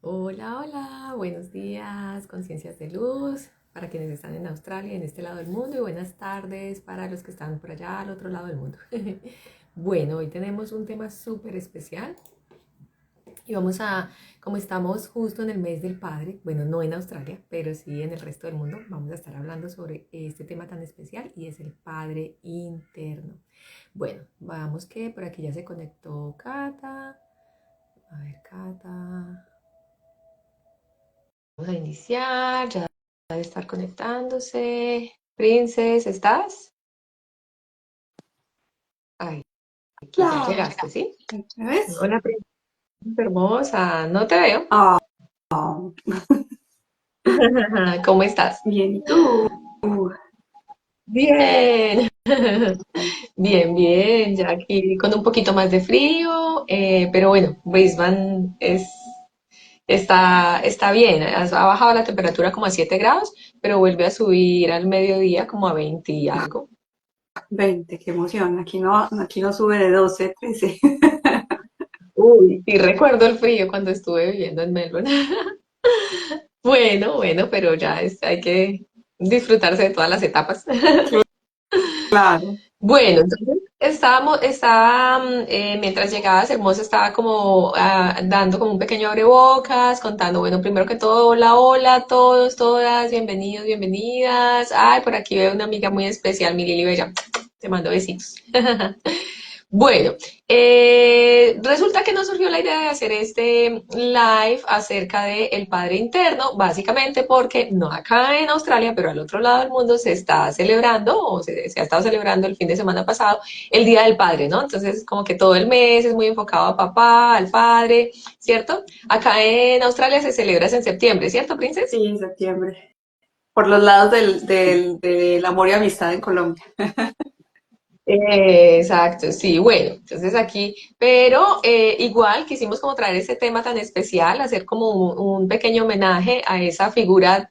Hola, hola, buenos días, conciencias de luz, para quienes están en Australia, en este lado del mundo, y buenas tardes para los que están por allá al otro lado del mundo. Bueno, hoy tenemos un tema súper especial y como estamos justo en el mes del padre, bueno, no en Australia, pero sí en el resto del mundo, vamos a estar hablando sobre este tema tan especial y es el padre interno. Bueno, vamos que por aquí ya se conectó Cata. A ver, Cata. Vamos a iniciar, ya debe estar conectándose. Princess, ¿estás? Ay, aquí ya Hola, llegaste, ¿sí? ¿me ves? Hola, Princess hermosa, no te veo. Ah, ¿Cómo estás? bien, ¿y tú? Bien, bien, bien, ya aquí con un poquito más de frío, pero bueno, Brisbane está bien, ha bajado la temperatura como a 7 grados, pero vuelve a subir al mediodía como a 20 y algo. 20, qué emoción. Aquí no sube de 12, 13. Uy, y recuerdo el frío cuando estuve viviendo en Melbourne. Bueno, bueno, pero hay que disfrutarse de todas las etapas. Claro. Bueno, entonces mientras llegabas, Hermosa estaba como dando como un pequeño abrebocas, contando, bueno, primero que todo, hola, hola a todos, todas, bienvenidos, bienvenidas. Ay, por aquí veo una amiga muy especial, mi Lili Bella, te mando besitos. Bueno, resulta que nos surgió la idea de hacer este live acerca del padre interno, básicamente porque no acá en Australia, pero al otro lado del mundo se está celebrando, se ha estado celebrando el fin de semana pasado, el Día del Padre, ¿no? Entonces, como que todo el mes es muy enfocado a papá, al padre, ¿cierto? Acá en Australia se celebra en septiembre, ¿cierto, Princess? Sí, en septiembre. Por los lados del amor y amistad en Colombia. Exacto, sí, bueno, entonces aquí, pero igual quisimos como traer ese tema tan especial, hacer como un pequeño homenaje a esa figura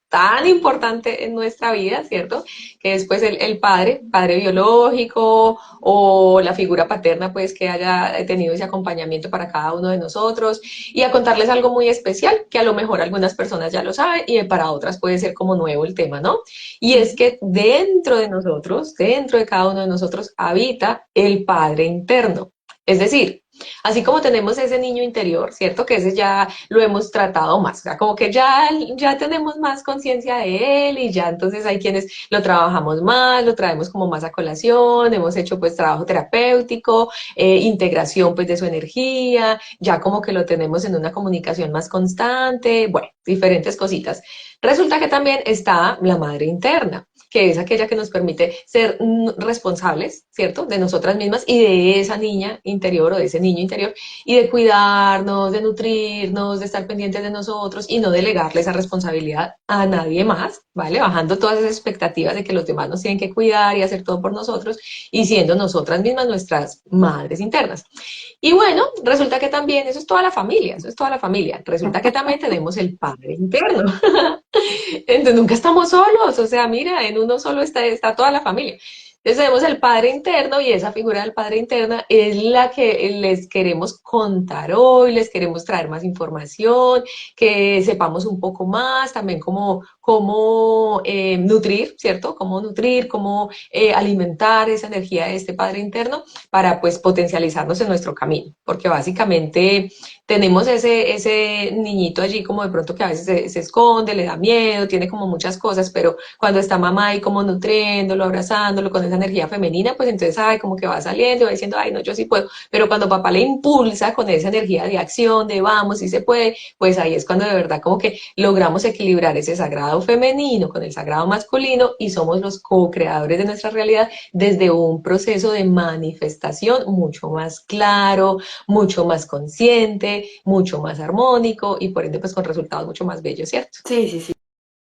tan importante en nuestra vida, ¿cierto? Que es pues el padre, padre biológico o la figura paterna pues que haya tenido ese acompañamiento para cada uno de nosotros y a contarles algo muy especial que a lo mejor algunas personas ya lo saben y para otras puede ser como nuevo el tema, ¿no? Y es Ujú. que dentro de nosotros, dentro de cada uno de nosotros habita el padre interno. Es decir, así como tenemos ese niño interior, ¿cierto? Que ese ya lo hemos tratado más, o sea, como que ya tenemos más conciencia de él y ya entonces hay quienes lo trabajamos más, lo traemos como más a colación, hemos hecho pues trabajo terapéutico, integración pues de su energía, ya como que lo tenemos en una comunicación más constante, bueno, diferentes cositas. Resulta que también está la madre interna, que es aquella que nos permite ser responsables, ¿cierto? De nosotras mismas y de esa niña interior o de ese niño interior y de cuidarnos, de nutrirnos, de estar pendientes de nosotros y no delegarle esa responsabilidad a nadie más, ¿vale? Bajando todas esas expectativas de que los demás nos tienen que cuidar y hacer todo por nosotros y siendo nosotras mismas nuestras madres internas. Y bueno, resulta que también, eso es toda la familia, eso es toda la familia. Resulta que también tenemos el padre interno. Entonces nunca estamos solos, o sea, mira, en uno solo está toda la familia. Entonces tenemos el padre interno y esa figura del padre interna es la que les queremos contar hoy, les queremos traer más información, que sepamos un poco más, también cómo nutrir, ¿cierto? Cómo nutrir, cómo alimentar esa energía de este padre interno para pues potencializarnos en nuestro camino, porque básicamente tenemos ese niñito allí como de pronto que a veces se esconde, le da miedo, tiene como muchas cosas, pero cuando está mamá ahí como nutriéndolo, abrazándolo con esa energía femenina, pues entonces, ay, como que va saliendo, va diciendo, ay, no, yo sí puedo, pero cuando papá le impulsa con esa energía de acción, de vamos, sí se puede, pues ahí es cuando de verdad como que logramos equilibrar ese sagrado femenino con el sagrado masculino y somos los co-creadores de nuestra realidad desde un proceso de manifestación mucho más claro, mucho más consciente, mucho más armónico y por ende pues con resultados mucho más bellos, ¿cierto? Sí, sí,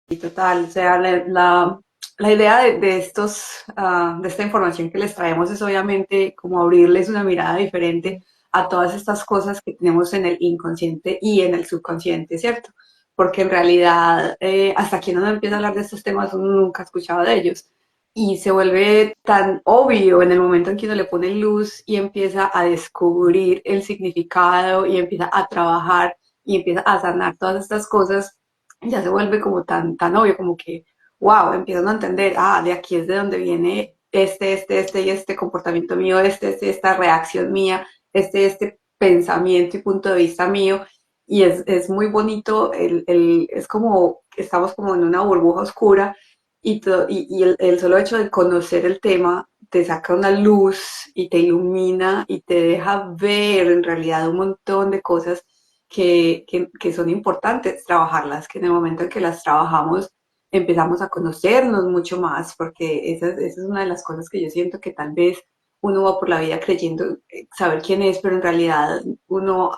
sí, total. O sea, la idea de esta información que les traemos es obviamente como abrirles una mirada diferente a todas estas cosas que tenemos en el inconsciente y en el subconsciente, ¿cierto? Porque en realidad, hasta que uno no empieza a hablar de estos temas, uno nunca ha escuchado de ellos. Y se vuelve tan obvio en el momento en que uno le pone luz y empieza a descubrir el significado y empieza a trabajar y empieza a sanar todas estas cosas, ya se vuelve como tan obvio, como que, wow, empiezan a entender, de aquí es de donde viene y este comportamiento mío, esta reacción mía, este pensamiento y punto de vista mío, y es muy bonito, es como, estamos como en una burbuja oscura, y el solo hecho de conocer el tema te saca una luz y te ilumina y te deja ver en realidad un montón de cosas que son importantes trabajarlas, que en el momento en que las trabajamos empezamos a conocernos mucho más, porque esa es una de las cosas que yo siento que tal vez uno va por la vida creyendo saber quién es, pero en realidad uno,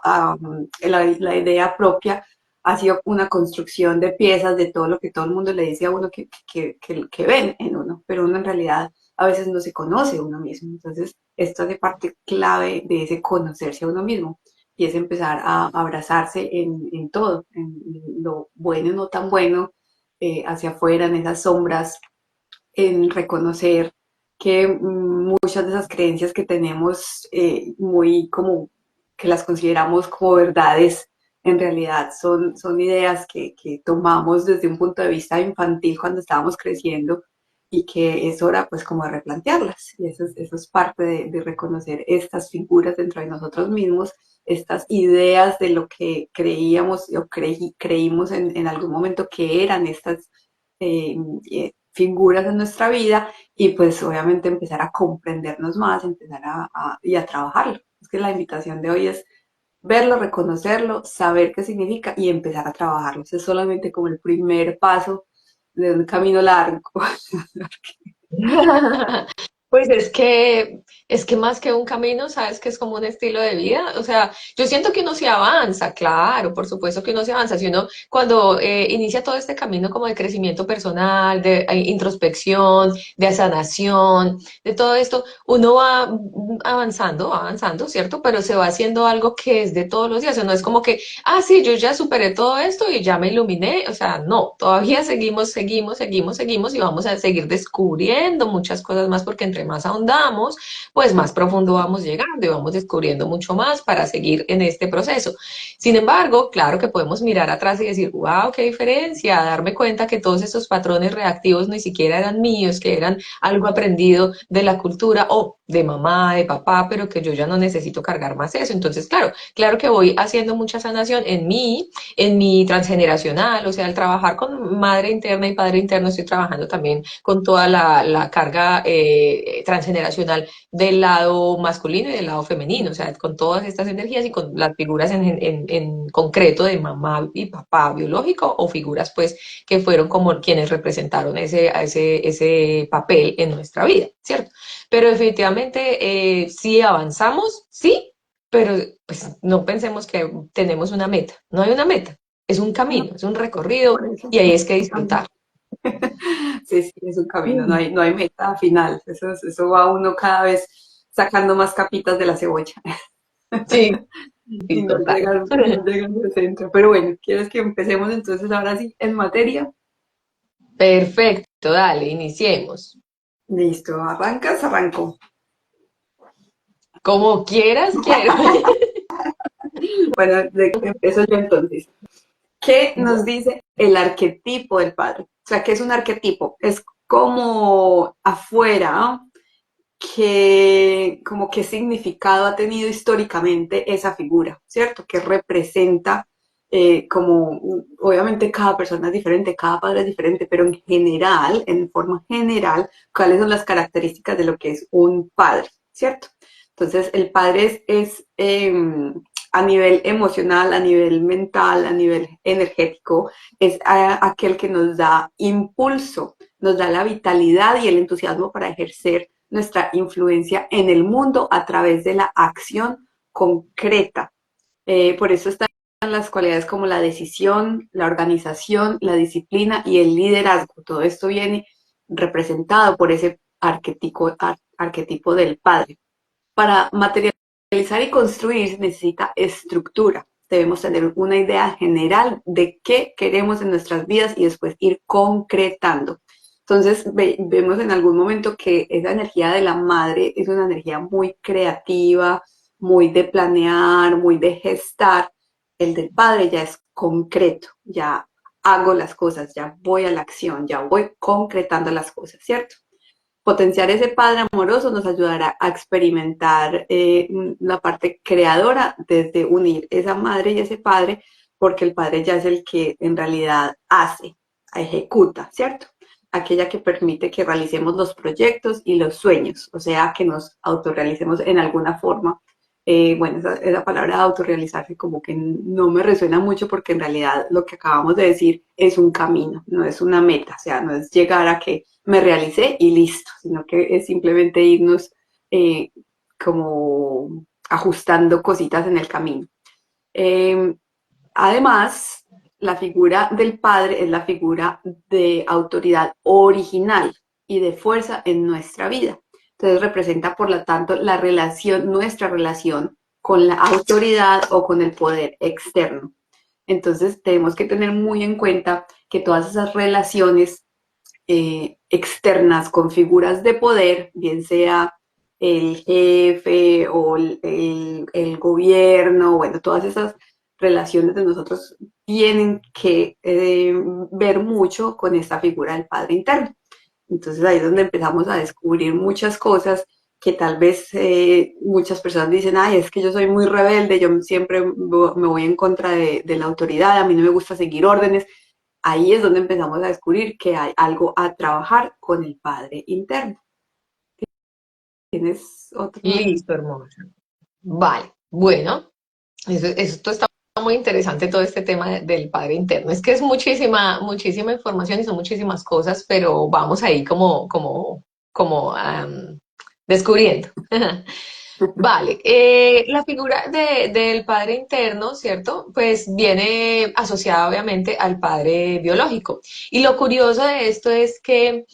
la idea propia ha sido una construcción de piezas de todo lo que todo el mundo le dice a uno que ven en uno, pero uno en realidad a veces no se conoce a uno mismo. Entonces, esto hace parte clave de ese conocerse a uno mismo y es empezar a abrazarse en todo, en lo bueno y no tan bueno, hacia afuera, en esas sombras, en reconocer que muchas de esas creencias que tenemos muy como que las consideramos como verdades, en realidad son ideas que tomamos desde un punto de vista infantil cuando estábamos creciendo y que es hora pues como de replantearlas. Y eso es parte de reconocer estas figuras dentro de nosotros mismos, estas ideas de lo que creíamos o creímos en algún momento que eran estas eh, figuras en nuestra vida y pues obviamente empezar a comprendernos más, empezar y a trabajarlo. Es que la invitación de hoy es verlo, reconocerlo, saber qué significa y empezar a trabajarlo. Eso es solamente como el primer paso de un camino largo. Pues es que más que un camino, sabes que es como un estilo de vida. O sea, yo siento que uno se avanza, claro, por supuesto que uno se avanza. Si uno cuando inicia todo este camino como de crecimiento personal, de introspección, de sanación, de todo esto, uno va avanzando, ¿cierto? Pero se va haciendo algo que es de todos los días. O sea, no es como que, sí, yo ya superé todo esto y ya me iluminé. O sea, no, todavía seguimos y vamos a seguir descubriendo muchas cosas más porque entre más ahondamos, pues más profundo vamos llegando y vamos descubriendo mucho más para seguir en este proceso. Sin embargo, claro que podemos mirar atrás y decir, wow, qué diferencia, darme cuenta que todos esos patrones reactivos ni siquiera eran míos, que eran algo aprendido de la cultura o de mamá, de papá, pero que yo ya no necesito cargar más eso. Entonces, claro que voy haciendo mucha sanación en mi transgeneracional, o sea, al trabajar con madre interna y padre interno, estoy trabajando también con toda la carga transgeneracional del lado masculino y del lado femenino, o sea, con todas estas energías y con las figuras en concreto de mamá y papá biológico o figuras pues que fueron como quienes representaron ese papel en nuestra vida, ¿cierto? Pero definitivamente sí avanzamos, sí, pero pues no pensemos que tenemos una meta, no hay una meta, es un No, camino, es un recorrido por eso. y ahí es que disfrutar. Sí, sí, es un camino, no hay meta final. Eso va uno cada vez sacando más capitas de la cebolla Sí, y sí, total. no llegan al centro. Pero bueno, ¿quieres que empecemos entonces ahora sí en materia? Perfecto, dale, iniciemos. Listo, arrancas, arranco. Como quieras, quiero. Bueno, empiezo yo entonces. ¿Qué nos dice el arquetipo del padre? O sea, ¿qué es un arquetipo? Es como afuera, como qué significado ha tenido históricamente esa figura, ¿cierto? Que representa como, obviamente cada persona es diferente, cada padre es diferente, pero en general, en forma general, cuáles son las características de lo que es un padre, ¿cierto? Entonces, el padre a nivel emocional, a nivel mental, a nivel energético, es aquel que nos da impulso, nos da la vitalidad y el entusiasmo para ejercer nuestra influencia en el mundo a través de la acción concreta. Por eso están las cualidades como la decisión, la organización, la disciplina y el liderazgo. Todo esto viene representado por ese arquetipo del padre. Para materializar y construir se necesita estructura. Debemos tener una idea general de qué queremos en nuestras vidas y después ir concretando. Entonces vemos en algún momento que esa energía de la madre es una energía muy creativa, muy de planear, muy de gestar, El del padre ya es concreto, ya hago las cosas, ya voy a la acción, ya voy concretando las cosas, ¿cierto? Potenciar ese padre amoroso nos ayudará a experimentar la parte creadora desde unir esa madre y ese padre, porque el padre ya es el que en realidad hace, ejecuta, ¿cierto? Aquella que permite que realicemos los proyectos y los sueños, o sea, que nos autorrealicemos en alguna forma. Bueno, esa palabra de autorrealizarse como que no me resuena mucho porque en realidad lo que acabamos de decir es un camino, no es una meta, o sea, no es llegar a que me realicé y listo, sino que es simplemente irnos eh, como ajustando cositas en el camino. Eh, Además, la figura del padre es la figura de autoridad original y de fuerza en nuestra vida. Entonces representa, por lo tanto, la relación, nuestra relación con la autoridad o con el poder externo. Entonces tenemos que tener muy en cuenta que todas esas relaciones externas con figuras de poder, bien sea el jefe o el gobierno, bueno, todas esas relaciones de nosotros tienen que ver mucho con esta figura del padre interno. Entonces ahí es donde empezamos a descubrir muchas cosas que tal vez muchas personas dicen, ay, es que yo soy muy rebelde, yo siempre me voy en contra de la autoridad, a mí no me gusta seguir órdenes. Ahí es donde empezamos a descubrir que hay algo a trabajar con el padre interno. ¿Tienes otro? Listo, hermosa. Vale, bueno, esto está muy interesante, todo este tema del padre interno. Es que es muchísima, muchísima información y son muchísimas cosas, pero vamos ahí como descubriendo. Vale, la figura del padre interno, ¿cierto? Pues viene asociada obviamente al padre biológico. Y lo curioso de esto es que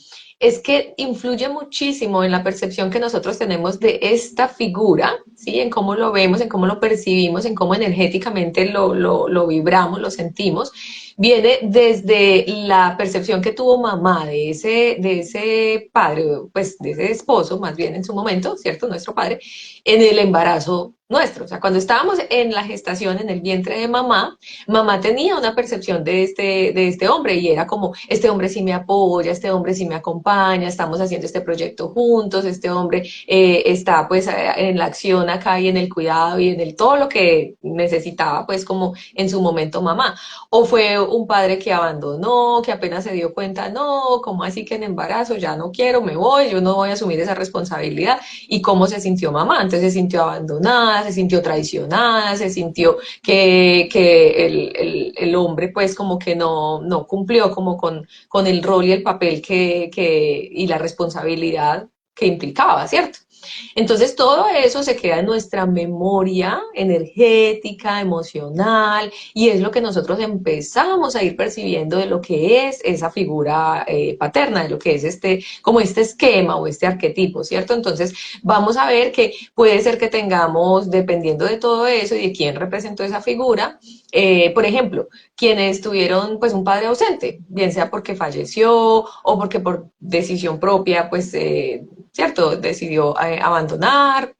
influye muchísimo en la percepción que nosotros tenemos de esta figura, ¿sí? En cómo lo vemos, en cómo lo percibimos, en cómo energéticamente lo vibramos, lo sentimos. Viene desde la percepción que tuvo mamá de ese padre, pues de ese esposo, más bien en su momento, ¿cierto? Nuestro padre en el embarazo nuestro. O sea, cuando estábamos en la gestación, en el vientre de mamá, mamá tenía una percepción de este hombre y era como, este hombre sí me apoya, este hombre sí me acompaña, estamos haciendo este proyecto juntos, este hombre está pues en la acción acá y en el cuidado y en el todo lo que necesitaba pues como en su momento mamá. O fue un padre que abandonó, que apenas se dio cuenta, no, como así que en embarazo ya no quiero, me voy, yo no voy a asumir esa responsabilidad y cómo se sintió mamá. Entonces se sintió abandonada, se sintió traicionada, se sintió que el hombre pues como que no cumplió como con el rol y el papel y la responsabilidad que implicaba, ¿cierto? Entonces todo eso se queda en nuestra memoria energética, emocional, y es lo que nosotros empezamos a ir percibiendo de lo que es esa figura paterna, de lo que es como este esquema o este arquetipo, ¿cierto? Entonces vamos a ver que puede ser que tengamos, dependiendo de todo eso y de quién representó esa figura, por ejemplo, quienes tuvieron pues un padre ausente, bien sea porque falleció o porque por decisión propia pues ¿cierto? Decidió abandonar,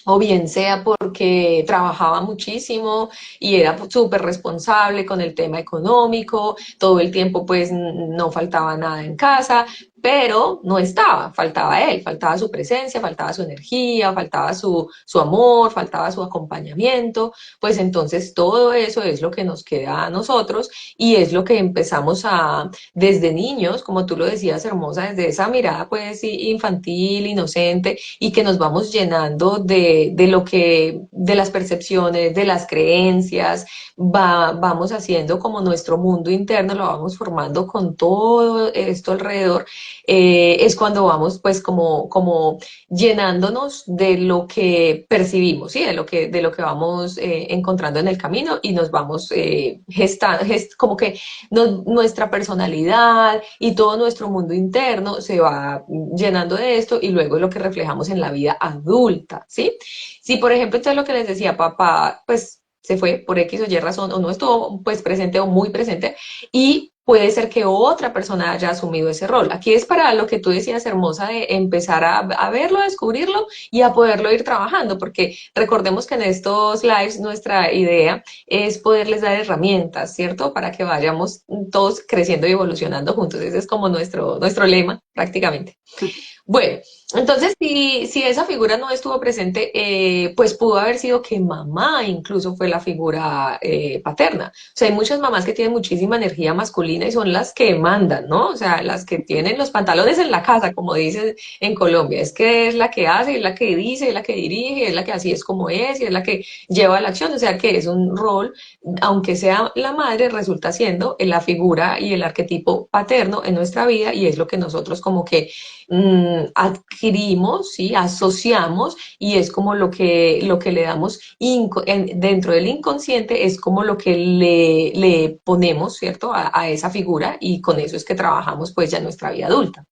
o bien sea porque trabajaba muchísimo y era súper responsable con el tema económico, todo el tiempo pues no faltaba nada en casa, pero no estaba, faltaba él, faltaba su presencia, faltaba su energía, faltaba su amor, faltaba su acompañamiento, pues entonces todo eso es lo que nos queda a nosotros y es lo que empezamos desde niños, como tú lo decías, hermosa, desde esa mirada pues infantil, inocente, y que nos vamos llenando de lo de las percepciones, de las creencias, vamos haciendo como nuestro mundo interno, lo vamos formando con todo esto alrededor, es cuando vamos pues como llenándonos de lo que percibimos, ¿sí? De lo que vamos encontrando en el camino y nos vamos gestando, como que nuestra personalidad y todo nuestro mundo interno se va llenando de esto y luego es lo que reflejamos en la vida adulta, ¿sí? Si, por ejemplo, entonces lo que les decía, papá, pues se fue por X o Y razón o no estuvo pues presente o muy presente y puede ser que otra persona haya asumido ese rol. Aquí es para lo que tú decías, hermosa, de empezar a verlo, a descubrirlo y a poderlo ir trabajando, porque recordemos que en estos lives nuestra idea es poderles dar herramientas, ¿cierto? Para que vayamos todos creciendo y evolucionando juntos. Ese es como nuestro lema, prácticamente. Bueno, entonces si esa figura no estuvo presente, pues pudo haber sido que mamá incluso fue la figura paterna. O sea, hay muchas mamás que tienen muchísima energía masculina y son las que mandan, ¿no? O sea, las que tienen los pantalones en la casa, como dicen en Colombia. Es que es la que hace, es la que dice, es la que dirige, es la que así es como es y es la que lleva la acción. O sea, que es un rol, aunque sea la madre, resulta siendo la figura y el arquetipo paterno en nuestra vida y es lo que nosotros como que adquirimos, ¿sí? Asociamos y es como lo que le damos dentro del inconsciente, es como lo que le ponemos, ¿cierto? A esa figura y con eso es que trabajamos pues ya en nuestra vida adulta.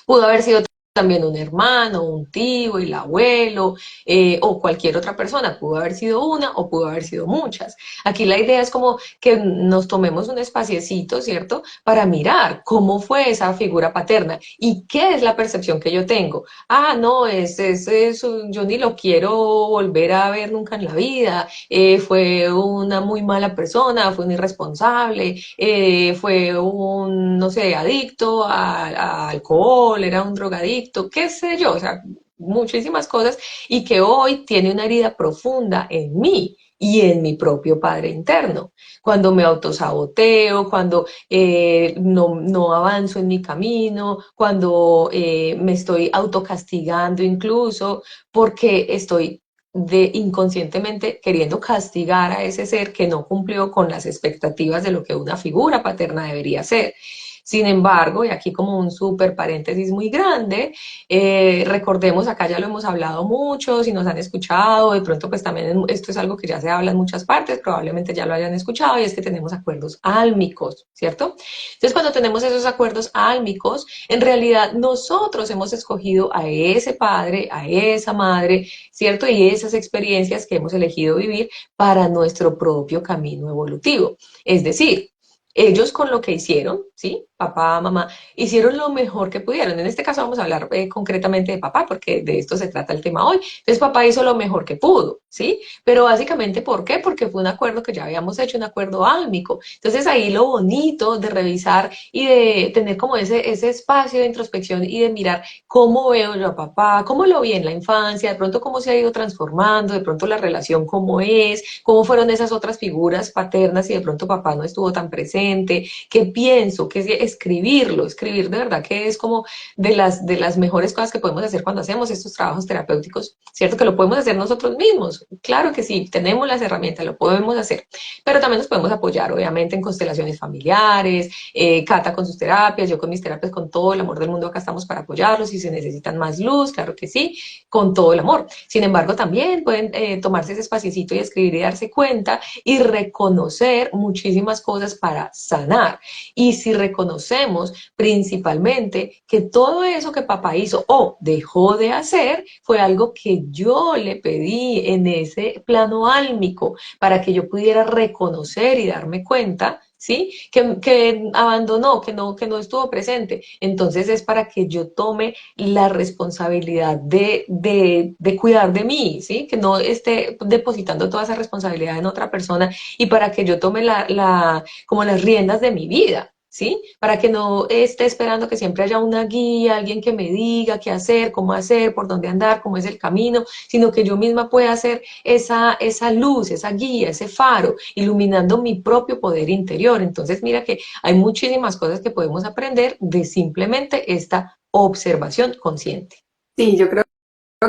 Pudo haber sido también un hermano, un tío, el abuelo, o cualquier otra persona. Pudo haber sido una o pudo haber sido muchas. Aquí la idea es como que nos tomemos un espaciecito, ¿cierto? Para mirar cómo fue esa figura paterna y qué es la percepción que yo tengo. Ah, no, yo ni lo quiero volver a ver nunca en la vida. Fue una muy mala persona, fue un irresponsable, fue un, no sé, adicto a alcohol, era un drogadicto, qué sé yo, o sea, muchísimas cosas, y que hoy tiene una herida profunda en mí y en mi propio padre interno. Cuando me autosaboteo, cuando no avanzo en mi camino, cuando me estoy autocastigando incluso, porque estoy inconscientemente queriendo castigar a ese ser que no cumplió con las expectativas de lo que una figura paterna debería ser. Sin embargo, y aquí como un súper paréntesis muy grande, recordemos, acá ya lo hemos hablado mucho, si nos han escuchado, de pronto pues también esto es algo que ya se habla en muchas partes, probablemente ya lo hayan escuchado, y es que tenemos acuerdos álmicos, ¿cierto? Entonces, cuando tenemos esos acuerdos álmicos, en realidad nosotros hemos escogido a ese padre, a esa madre, ¿cierto? Y esas experiencias que hemos elegido vivir para nuestro propio camino evolutivo. Es decir, ellos con lo que hicieron, ¿sí? Papá, mamá, hicieron lo mejor que pudieron. En este caso vamos a hablar concretamente de papá, porque de esto se trata el tema hoy. Entonces papá hizo lo mejor que pudo, ¿sí? Pero básicamente, ¿por qué? Porque fue un acuerdo que ya habíamos hecho, un acuerdo álmico. Entonces ahí lo bonito de revisar y de tener como ese espacio de introspección y de mirar cómo veo yo a papá, cómo lo vi en la infancia, de pronto cómo se ha ido transformando, de pronto la relación cómo es, cómo fueron esas otras figuras paternas y de pronto papá no estuvo tan presente, qué pienso, qué es escribirlo, escribir de verdad que es como de las mejores cosas que podemos hacer cuando hacemos estos trabajos terapéuticos, ¿cierto? Que lo podemos hacer nosotros mismos, claro que sí, tenemos las herramientas, lo podemos hacer, pero también nos podemos apoyar, obviamente, en constelaciones familiares, Cata con sus terapias, yo con mis terapias, con todo el amor del mundo, acá estamos para apoyarlos, si se necesitan más luz, claro que sí, con todo el amor. Sin embargo, también pueden tomarse ese espaciecito y escribir y darse cuenta y reconocer muchísimas cosas para sanar. Y si reconocemos principalmente que todo eso que papá hizo o dejó de hacer fue algo que yo le pedí en ese plano álmico para que yo pudiera reconocer y darme cuenta, ¿sí? Que abandonó, que no estuvo presente. Entonces es para que yo tome la responsabilidad de cuidar de mí, ¿sí? Que no esté depositando toda esa responsabilidad en otra persona y para que yo tome como las riendas de mi vida. ¿Sí? Para que no esté esperando que siempre haya una guía, alguien que me diga qué hacer, por dónde andar, cómo es el camino, sino que yo misma pueda hacer esa luz, esa guía, ese faro, iluminando mi propio poder interior. Entonces, mira que hay muchísimas cosas que podemos aprender de simplemente esta observación consciente. Sí, yo creo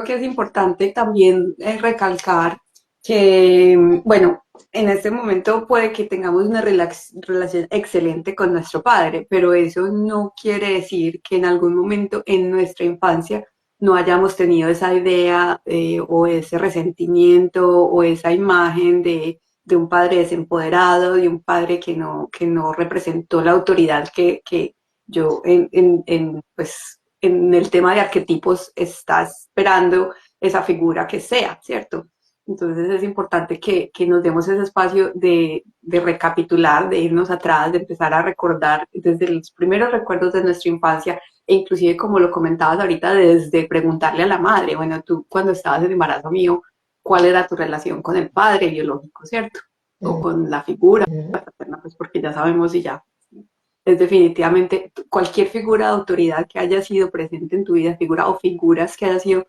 que es importante también recalcar que, bueno, en este momento puede que tengamos una relación excelente con nuestro padre, pero eso no quiere decir que en algún momento en nuestra infancia no hayamos tenido esa idea o ese resentimiento o esa imagen de un padre desempoderado, de un padre que no representó la autoridad que yo pues, en el tema de arquetipos está esperando esa figura que sea, ¿cierto? Entonces es importante que nos demos ese espacio de recapitular, de irnos atrás, de empezar a recordar desde los primeros recuerdos de nuestra infancia e inclusive como lo comentabas ahorita, desde preguntarle a la madre, bueno, tú cuando estabas en embarazo mío, ¿cuál era tu relación con el padre biológico, cierto? O con la figura Ujú. paterna, pues porque ya sabemos y ya es definitivamente cualquier figura de autoridad que haya sido presente en tu vida, figura o figuras que haya sido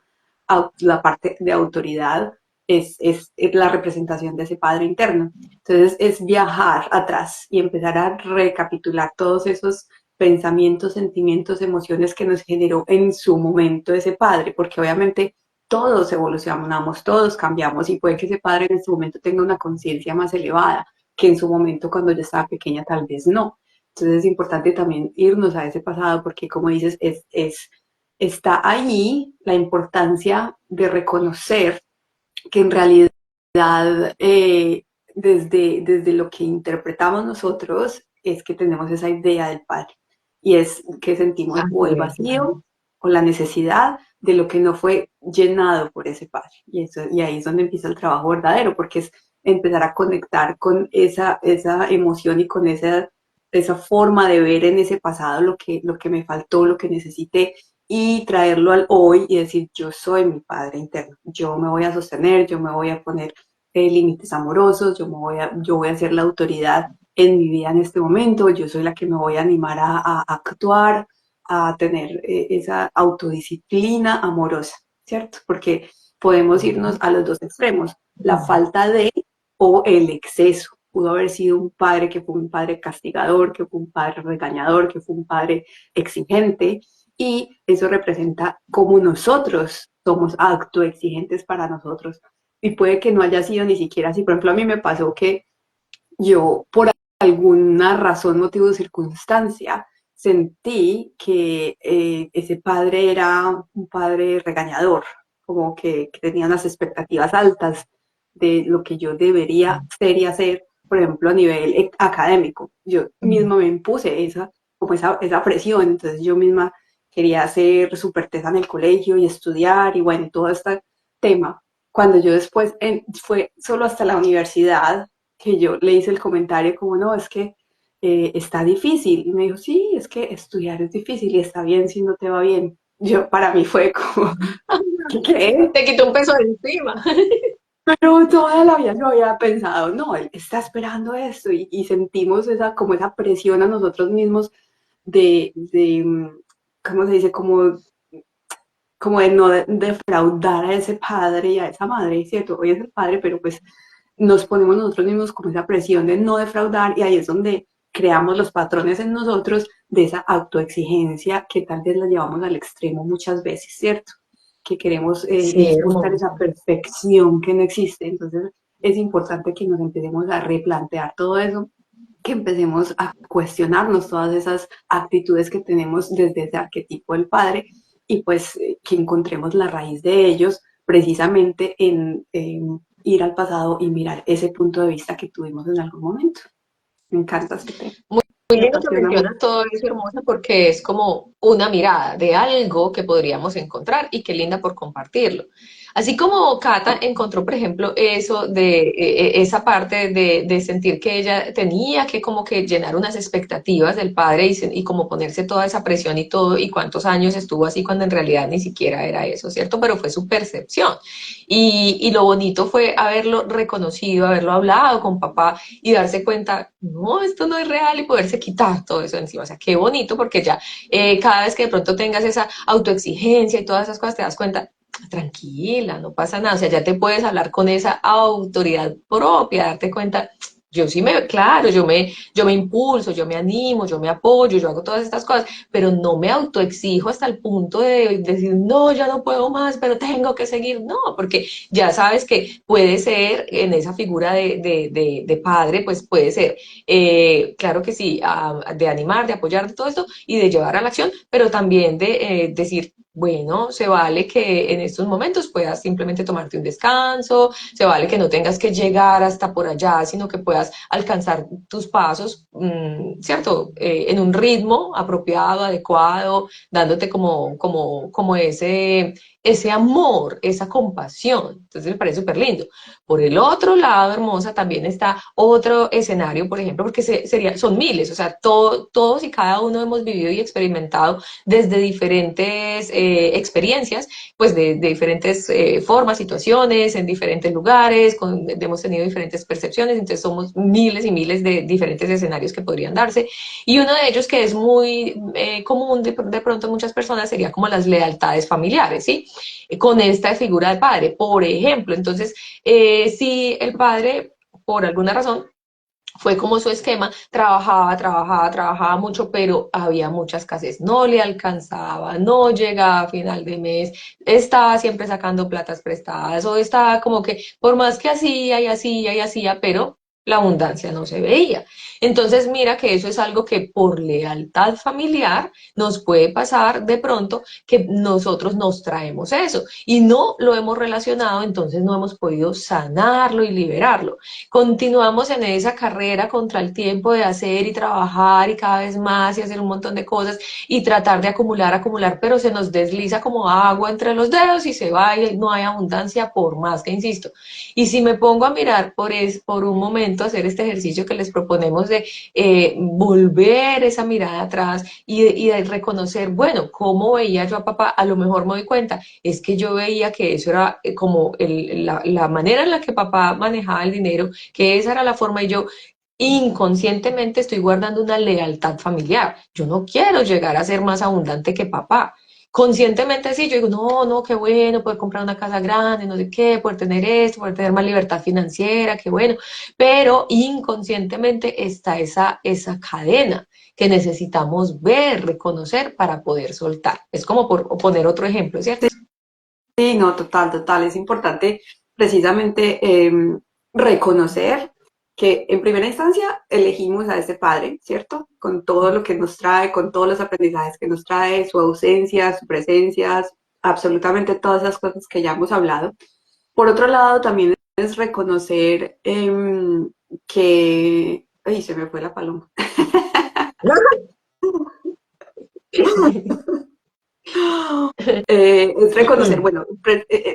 la parte de autoridad, es la representación de ese padre interno. Entonces es viajar atrás y empezar a recapitular todos esos pensamientos, sentimientos, emociones que nos generó en su momento ese padre, porque obviamente todos evolucionamos, todos cambiamos y puede que ese padre en ese momento tenga una conciencia más elevada que en su momento cuando yo estaba pequeña tal vez no. Entonces es importante también irnos a ese pasado porque, como dices, está ahí la importancia de reconocer que en realidad desde lo que interpretamos nosotros es que tenemos esa idea del Padre y es que sentimos o Así el es, claro. vacío o la necesidad de lo que no fue llenado por ese Padre. Y ahí es donde empieza el trabajo verdadero, porque es empezar a conectar con esa emoción y con esa forma de ver en ese pasado lo que me faltó, lo que necesité y traerlo al hoy y decir, yo soy mi padre interno, yo me voy a sostener, yo me voy a poner límites amorosos, yo voy a ser la autoridad en mi vida en este momento, yo soy la que me voy a animar a actuar, a tener esa autodisciplina amorosa, ¿cierto? Porque podemos irnos a los dos extremos, la falta de o el exceso. Pudo haber sido un padre que fue un padre castigador, que fue un padre regañador, que fue un padre exigente, y eso representa cómo nosotros somos autoexigentes para nosotros. Y puede que no haya sido ni siquiera así. Por ejemplo, a mí me pasó que yo, por alguna razón, motivo o circunstancia, sentí que ese padre era un padre regañador, como que tenía unas expectativas altas de lo que yo debería ser y hacer, por ejemplo, a nivel académico. Yo misma me impuse esa presión, entonces yo misma quería ser súper tesa en el colegio y estudiar y bueno, todo este tema. Cuando yo después, fue solo hasta la universidad, que yo le hice el comentario como, no, es que está difícil. Y me dijo, sí, es que estudiar es difícil y está bien si no te va bien. Yo, para mí fue como, ¿qué? Te quitó un peso de encima. Pero toda la vida yo había pensado, no, él está esperando esto y sentimos como esa presión a nosotros mismos de ¿cómo se dice? Como de no defraudar a ese padre y a esa madre, ¿cierto? Hoy es el padre, pero pues nos ponemos nosotros mismos como esa presión de no defraudar y ahí es donde creamos los patrones en nosotros de esa autoexigencia que tal vez la llevamos al extremo muchas veces, ¿cierto? Que queremos Sí, es buscar esa hermoso. perfección que no existe. Entonces es importante que nos empecemos a replantear todo eso, que empecemos a cuestionarnos todas esas actitudes que tenemos desde ese arquetipo del padre y pues que encontremos la raíz de ellos precisamente en ir al pasado y mirar ese punto de vista que tuvimos en algún momento. Me encanta este tema, Muy, muy me lindo que apasiona mucho. mencionas todo eso, hermosa, porque es como una mirada de algo que podríamos encontrar y qué linda por compartirlo. Así como Cata encontró, por ejemplo, eso de esa parte de sentir que ella tenía que como que llenar unas expectativas del padre y como ponerse toda esa presión y todo, y cuántos años estuvo así cuando en realidad ni siquiera era eso, ¿cierto? Pero fue su percepción. Y lo bonito fue haberlo reconocido, haberlo hablado con papá y darse cuenta, no, esto no es real y poderse quitar todo eso de encima. O sea, qué bonito porque ya cada vez que de pronto tengas esa autoexigencia y todas esas cosas, te das cuenta, tranquila, no pasa nada. O sea, ya te puedes hablar con esa autoridad propia, darte cuenta. Yo sí claro, yo me impulso, yo me animo, yo me apoyo, yo hago todas estas cosas, pero no me autoexijo hasta el punto de decir, no, ya no puedo más, pero tengo que seguir. No, porque ya sabes que puede ser en esa figura de padre, pues puede ser, claro que sí, de animar, de apoyar, de todo esto y de llevar a la acción, pero también de decir, bueno, se vale que en estos momentos puedas simplemente tomarte un descanso, se vale que no tengas que llegar hasta por allá, sino que puedas alcanzar tus pasos, ¿cierto? En un ritmo apropiado, adecuado, dándote como ese ese amor, esa compasión. Entonces me parece súper lindo. Por el otro lado, hermosa, también está otro escenario, por ejemplo, porque son miles, o sea, todos y cada uno hemos vivido y experimentado desde diferentes experiencias, pues de diferentes formas, situaciones, en diferentes lugares, hemos tenido diferentes percepciones, entonces somos miles y miles de diferentes escenarios que podrían darse. Y uno de ellos que es muy común de pronto en muchas personas sería como las lealtades familiares, ¿sí? Con esta figura de padre, por ejemplo. Entonces, si el padre, por alguna razón, fue como su esquema, trabajaba mucho, pero había mucha escasez, no le alcanzaba, no llegaba a final de mes, estaba siempre sacando platas prestadas o estaba como que por más que hacía y hacía y hacía, pero la abundancia no se veía. Entonces mira que eso es algo que por lealtad familiar nos puede pasar de pronto que nosotros nos traemos eso y no lo hemos relacionado, entonces no hemos podido sanarlo y liberarlo. Continuamos en esa carrera contra el tiempo de hacer y trabajar y cada vez más y hacer un montón de cosas y tratar de acumular, pero se nos desliza como agua entre los dedos y se va y no hay abundancia por más que insisto. Y si me pongo a mirar por un momento, hacer este ejercicio que les proponemos de volver esa mirada atrás y de reconocer, bueno, ¿cómo veía yo a papá? A lo mejor me doy cuenta, es que yo veía que eso era como la manera en la que papá manejaba el dinero, que esa era la forma y yo inconscientemente estoy guardando una lealtad familiar. Yo no quiero llegar a ser más abundante que papá. Conscientemente sí, yo digo, no, no, qué bueno poder comprar una casa grande, no sé qué, poder tener esto, poder tener más libertad financiera, qué bueno, pero inconscientemente está esa cadena que necesitamos ver, reconocer para poder soltar. Es como por poner otro ejemplo, ¿cierto? Sí, no, total, total. Es importante precisamente reconocer que en primera instancia elegimos a ese padre, ¿cierto? Con todo lo que nos trae, con todos los aprendizajes que nos trae, su ausencia, su presencia, absolutamente todas esas cosas que ya hemos hablado. Por otro lado, también es reconocer que... Ay, se me fue la paloma. Es reconocer, bueno,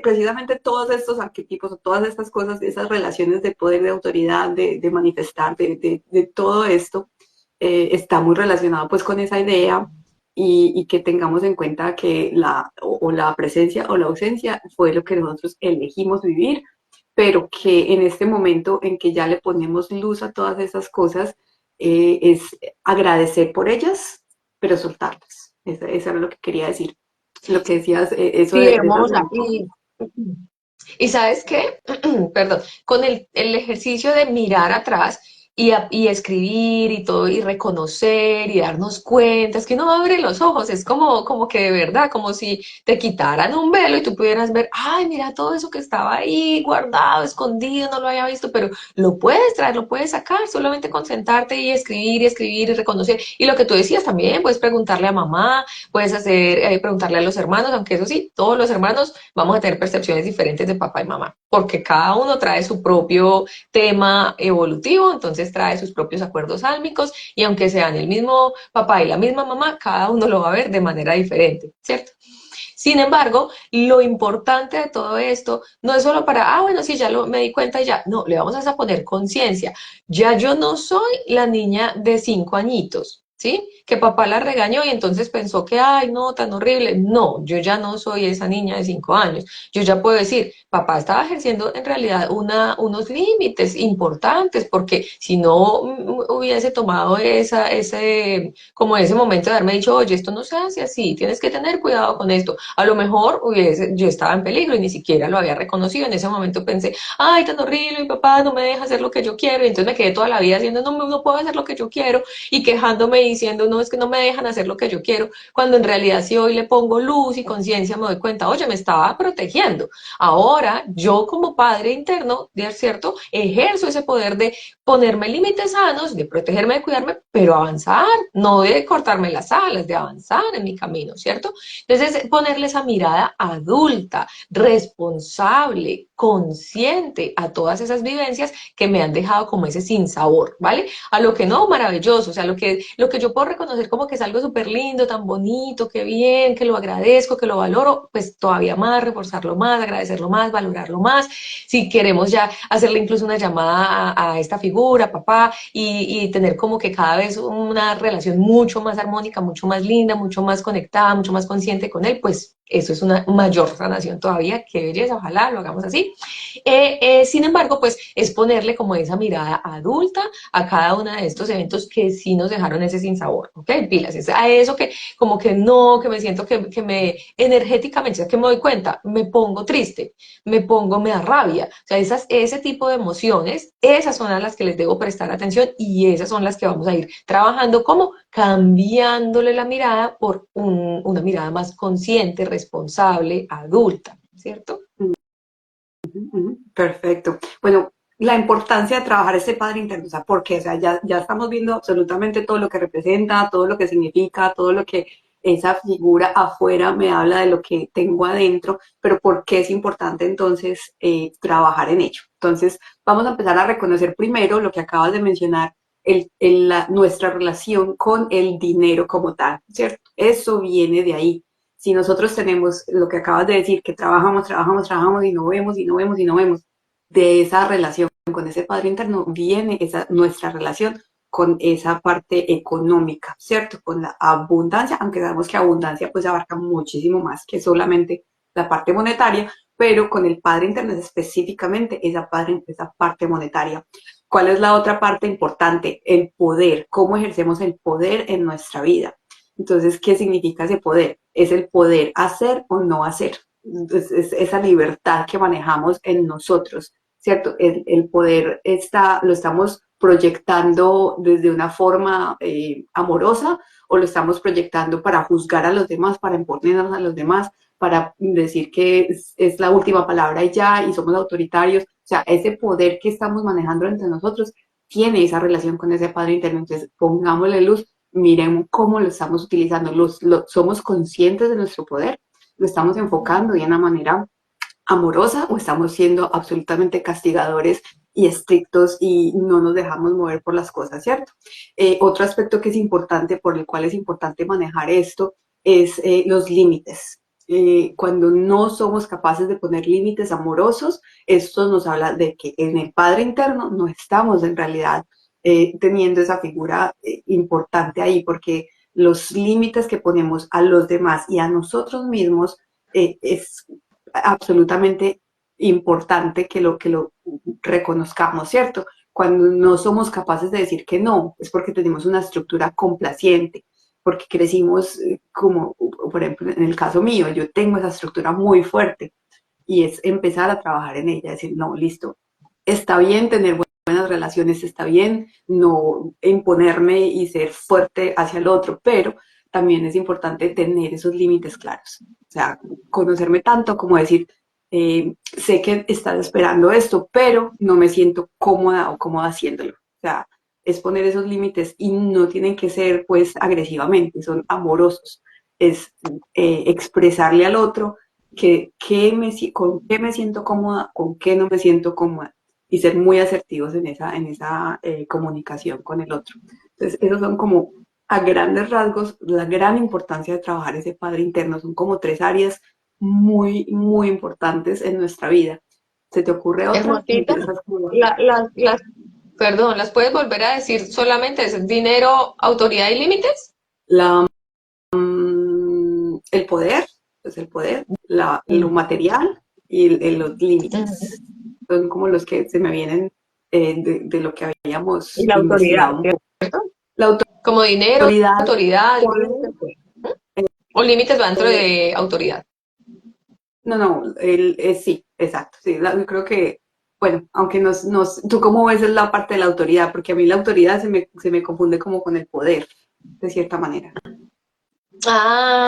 precisamente todos estos arquetipos o todas estas cosas, esas relaciones de poder, de autoridad, de manifestar, de todo esto, está muy relacionado pues con esa idea y que tengamos en cuenta que o la presencia o la ausencia fue lo que nosotros elegimos vivir, pero que en este momento en que ya le ponemos luz a todas esas cosas, es agradecer por ellas, pero soltarlas. Eso era lo que quería decir. Lo que decías, eso Sí, de esas... hermosa. Y sabes qué, perdón, con el ejercicio de mirar atrás y escribir y todo, y reconocer y darnos cuenta, es que uno abre los ojos, es como que de verdad, como si te quitaran un velo y tú pudieras ver, ay, mira todo eso que estaba ahí guardado, escondido, no lo había visto, pero lo puedes traer, lo puedes sacar, solamente con sentarte y escribir y reconocer. Y lo que tú decías también, puedes preguntarle a mamá, puedes preguntarle a los hermanos, aunque eso sí, todos los hermanos vamos a tener percepciones diferentes de papá y mamá, porque cada uno trae su propio tema evolutivo, entonces trae sus propios acuerdos álmicos y aunque sean el mismo papá y la misma mamá, cada uno lo va a ver de manera diferente, ¿cierto? Sin embargo, lo importante de todo esto no es solo para, bueno, sí, me di cuenta y ya, no, le vamos a poner conciencia. Ya yo no soy la niña de 5 añitos, ¿sí? Que papá la regañó y entonces pensó que, ay, no, tan horrible. No, yo ya no soy esa niña de 5 años. Yo ya puedo decir, papá estaba ejerciendo en realidad unos límites importantes, porque si no hubiese tomado como ese momento de haberme dicho, oye, esto no se hace así, tienes que tener cuidado con esto. A lo mejor yo estaba en peligro y ni siquiera lo había reconocido. En ese momento pensé, ay, tan horrible, mi papá no me deja hacer lo que yo quiero. Y entonces me quedé toda la vida diciendo, no, no puedo hacer lo que yo quiero y quejándome y diciendo, no, es que no me dejan hacer lo que yo quiero. Cuando en realidad si hoy le pongo luz y conciencia me doy cuenta, oye, me estaba protegiendo. Ahora yo como padre interno, de cierto, ejerzo ese poder de ponerme límites sanos, de protegerme, de cuidarme, pero avanzar, no de cortarme las alas, de avanzar en mi camino, ¿cierto? Entonces, ponerle esa mirada adulta, responsable, consciente a todas esas vivencias que me han dejado como ese sinsabor, ¿vale? A lo que no, maravilloso, o sea, lo que que yo puedo reconocer como que es algo súper lindo, tan bonito, qué bien, que lo agradezco, que lo valoro, pues todavía más, reforzarlo más, agradecerlo más, valorarlo más. Si queremos ya hacerle incluso una llamada a esta figura, papá, y tener como que cada vez una relación mucho más armónica, mucho más linda, mucho más conectada, mucho más consciente con él, pues eso es una mayor sanación todavía. Qué belleza, ojalá lo hagamos así. Sin embargo, pues es ponerle como esa mirada adulta a cada uno de estos eventos que sí nos dejaron ese sinsabor, ¿ok? Pilas, es a eso que como que no, que me siento que me energéticamente, ya que me doy cuenta, me pongo triste, me da rabia. O sea, ese tipo de emociones, esas son a las que les debo prestar atención y esas son las que vamos a ir trabajando como cambiándole la mirada por una mirada más consciente, responsable, adulta, ¿cierto? Perfecto. Bueno, la importancia de trabajar ese padre interno, o sea, porque, o sea, ya estamos viendo absolutamente todo lo que representa, todo lo que significa, todo lo que esa figura afuera me habla de lo que tengo adentro, pero ¿por qué es importante entonces trabajar en ello? Entonces, vamos a empezar a reconocer primero lo que acabas de mencionar, nuestra relación con el dinero como tal, ¿cierto? Eso viene de ahí. Si nosotros tenemos lo que acabas de decir, que trabajamos y no vemos y no vemos y no vemos, de esa relación con ese padre interno viene nuestra relación con esa parte económica, ¿cierto? Con la abundancia, aunque sabemos que abundancia pues abarca muchísimo más que solamente la parte monetaria, pero con el padre interno es específicamente esa parte monetaria. ¿Cuál es la otra parte importante? El poder, cómo ejercemos el poder en nuestra vida. Entonces, ¿qué significa ese poder? Es el poder hacer o no hacer. Es esa libertad que manejamos en nosotros, ¿cierto? El poder lo estamos proyectando desde una forma amorosa o lo estamos proyectando para juzgar a los demás, para imponernos a los demás, para decir que es la última palabra y ya, y somos autoritarios. O sea, ese poder que estamos manejando entre nosotros tiene esa relación con ese padre interno. Entonces, pongámosle luz, miremos cómo lo estamos utilizando. ¿Somos conscientes de nuestro poder? ¿Lo estamos enfocando de una manera amorosa o estamos siendo absolutamente castigadores y estrictos y no nos dejamos mover por las cosas, ¿cierto? Otro aspecto que es importante, por el cual es importante manejar esto, es los límites. Cuando no somos capaces de poner límites amorosos, esto nos habla de que en el padre interno no estamos en realidad teniendo esa figura importante ahí, porque los límites que ponemos a los demás y a nosotros mismos es absolutamente importante que lo reconozcamos, ¿cierto? Cuando no somos capaces de decir que no, es porque tenemos una estructura complaciente, porque crecimos como, por ejemplo, en el caso mío, yo tengo esa estructura muy fuerte y es empezar a trabajar en ella, decir, no, listo, está bien tener buenas relaciones, está bien no imponerme y ser fuerte hacia el otro, pero también es importante tener esos límites claros. O sea, conocerme tanto como decir, sé que estás esperando esto, pero no me siento cómoda o cómoda haciéndolo. O sea, es poner esos límites y no tienen que ser pues agresivamente, son amorosos. Es expresarle al otro con qué me siento cómoda, con qué no me siento cómoda y ser muy asertivos en esa comunicación con el otro. Entonces, esos son como a grandes rasgos la gran importancia de trabajar ese padre interno. Son como tres áreas muy, muy importantes en nuestra vida. ¿Se te ocurre otra? Hermosita, perdón, ¿las puedes volver a decir solamente? ¿Es dinero, autoridad y límites? La, el poder, pues el poder, lo material y los límites. Ujú. Son como los que se me vienen de lo que Y habíamos la autoridad, investigado un poco. ¿cierto? La Como dinero, autoridad, autoridad, poder, límites, pues. O límites va dentro eh, de autoridad. no, no, sí, exacto. Sí, yo creo que, bueno, aunque ¿tú cómo ves la parte de la autoridad? Porque a mí la autoridad se me confunde como con el poder, de cierta manera. Ah,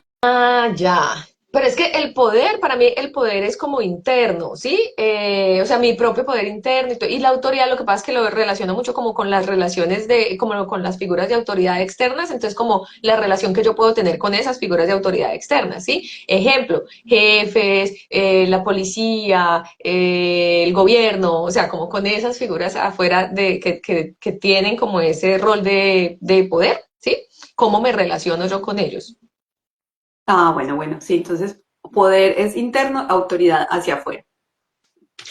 ya. Pero es que el poder, para mí, el poder es como interno, ¿sí? O sea, mi propio poder interno y la autoridad, lo que pasa es que lo relaciono mucho como con las relaciones como con las figuras de autoridad externas, entonces como la relación que yo puedo tener con esas figuras de autoridad externas, ¿sí? Ejemplo, jefes, la policía, el gobierno, o sea, como con esas figuras afuera que tienen como ese rol de poder. ¿sí? ¿Cómo me relaciono yo con ellos? Ah, bueno, bueno, sí, entonces poder es interno, autoridad hacia afuera.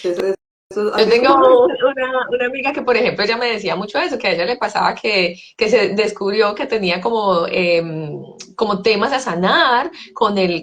Eso, Yo así es tengo como... una amiga que, por ejemplo, ella me decía mucho eso, que a ella le pasaba que se descubrió que tenía como, como temas a sanar con el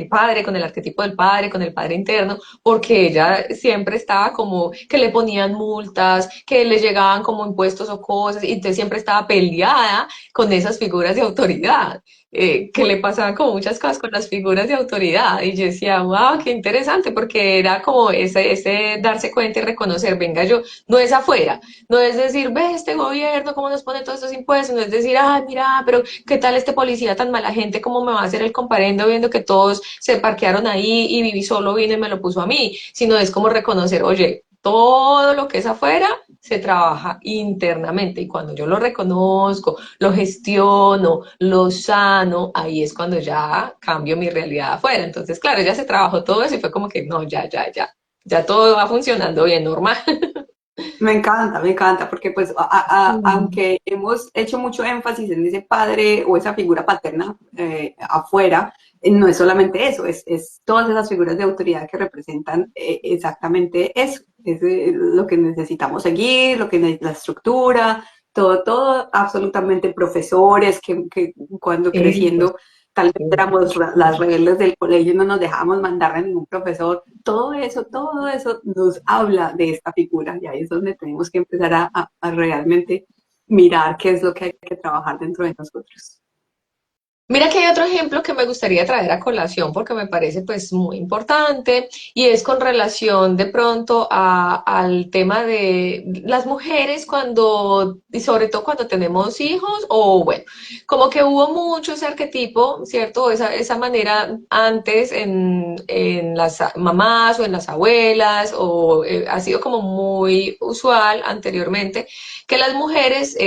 padre, con el arquetipo del padre, con el padre interno, porque ella siempre estaba como que le ponían multas, que le llegaban como impuestos o cosas, y entonces siempre estaba peleada con esas figuras de autoridad. Que le pasaban como muchas cosas con las figuras de autoridad. Y yo decía, wow, qué interesante, porque era como ese darse cuenta y reconocer, venga, yo, no es afuera, no es decir, ve este gobierno, cómo nos pone todos estos impuestos, no es decir, ay, mira, pero qué tal este policía tan mala gente, cómo me va a hacer el comparendo viendo que todos se parquearon ahí y Viví solo vino y me lo puso a mí, sino es como reconocer, oye, todo lo que es afuera se trabaja internamente y cuando yo lo reconozco, lo gestiono, lo sano, ahí es cuando ya cambio mi realidad afuera. Entonces, claro, ya se trabajó todo eso y fue como que no, ya todo va funcionando bien, normal. Me encanta, porque pues Mm. aunque hemos hecho mucho énfasis en ese padre o esa figura paterna afuera, no es solamente eso, es todas esas figuras de autoridad que representan exactamente eso, es lo que necesitamos seguir, lo que la estructura, todo, todo, absolutamente profesores que cuando Eso, creciendo tal vez sí. éramos las rebeldes del colegio y no nos dejamos mandar a ningún profesor, todo eso nos habla de esta figura y ahí es donde tenemos que empezar a realmente mirar qué es lo que hay que trabajar dentro de nosotros. Mira que hay otro ejemplo que me gustaría traer a colación porque me parece pues muy importante y es con relación de pronto al tema de las mujeres cuando, y sobre todo cuando tenemos hijos o bueno, como que hubo mucho ese arquetipo, ¿cierto? Esa manera antes en las mamás o en las abuelas o ha sido como muy usual anteriormente que las mujeres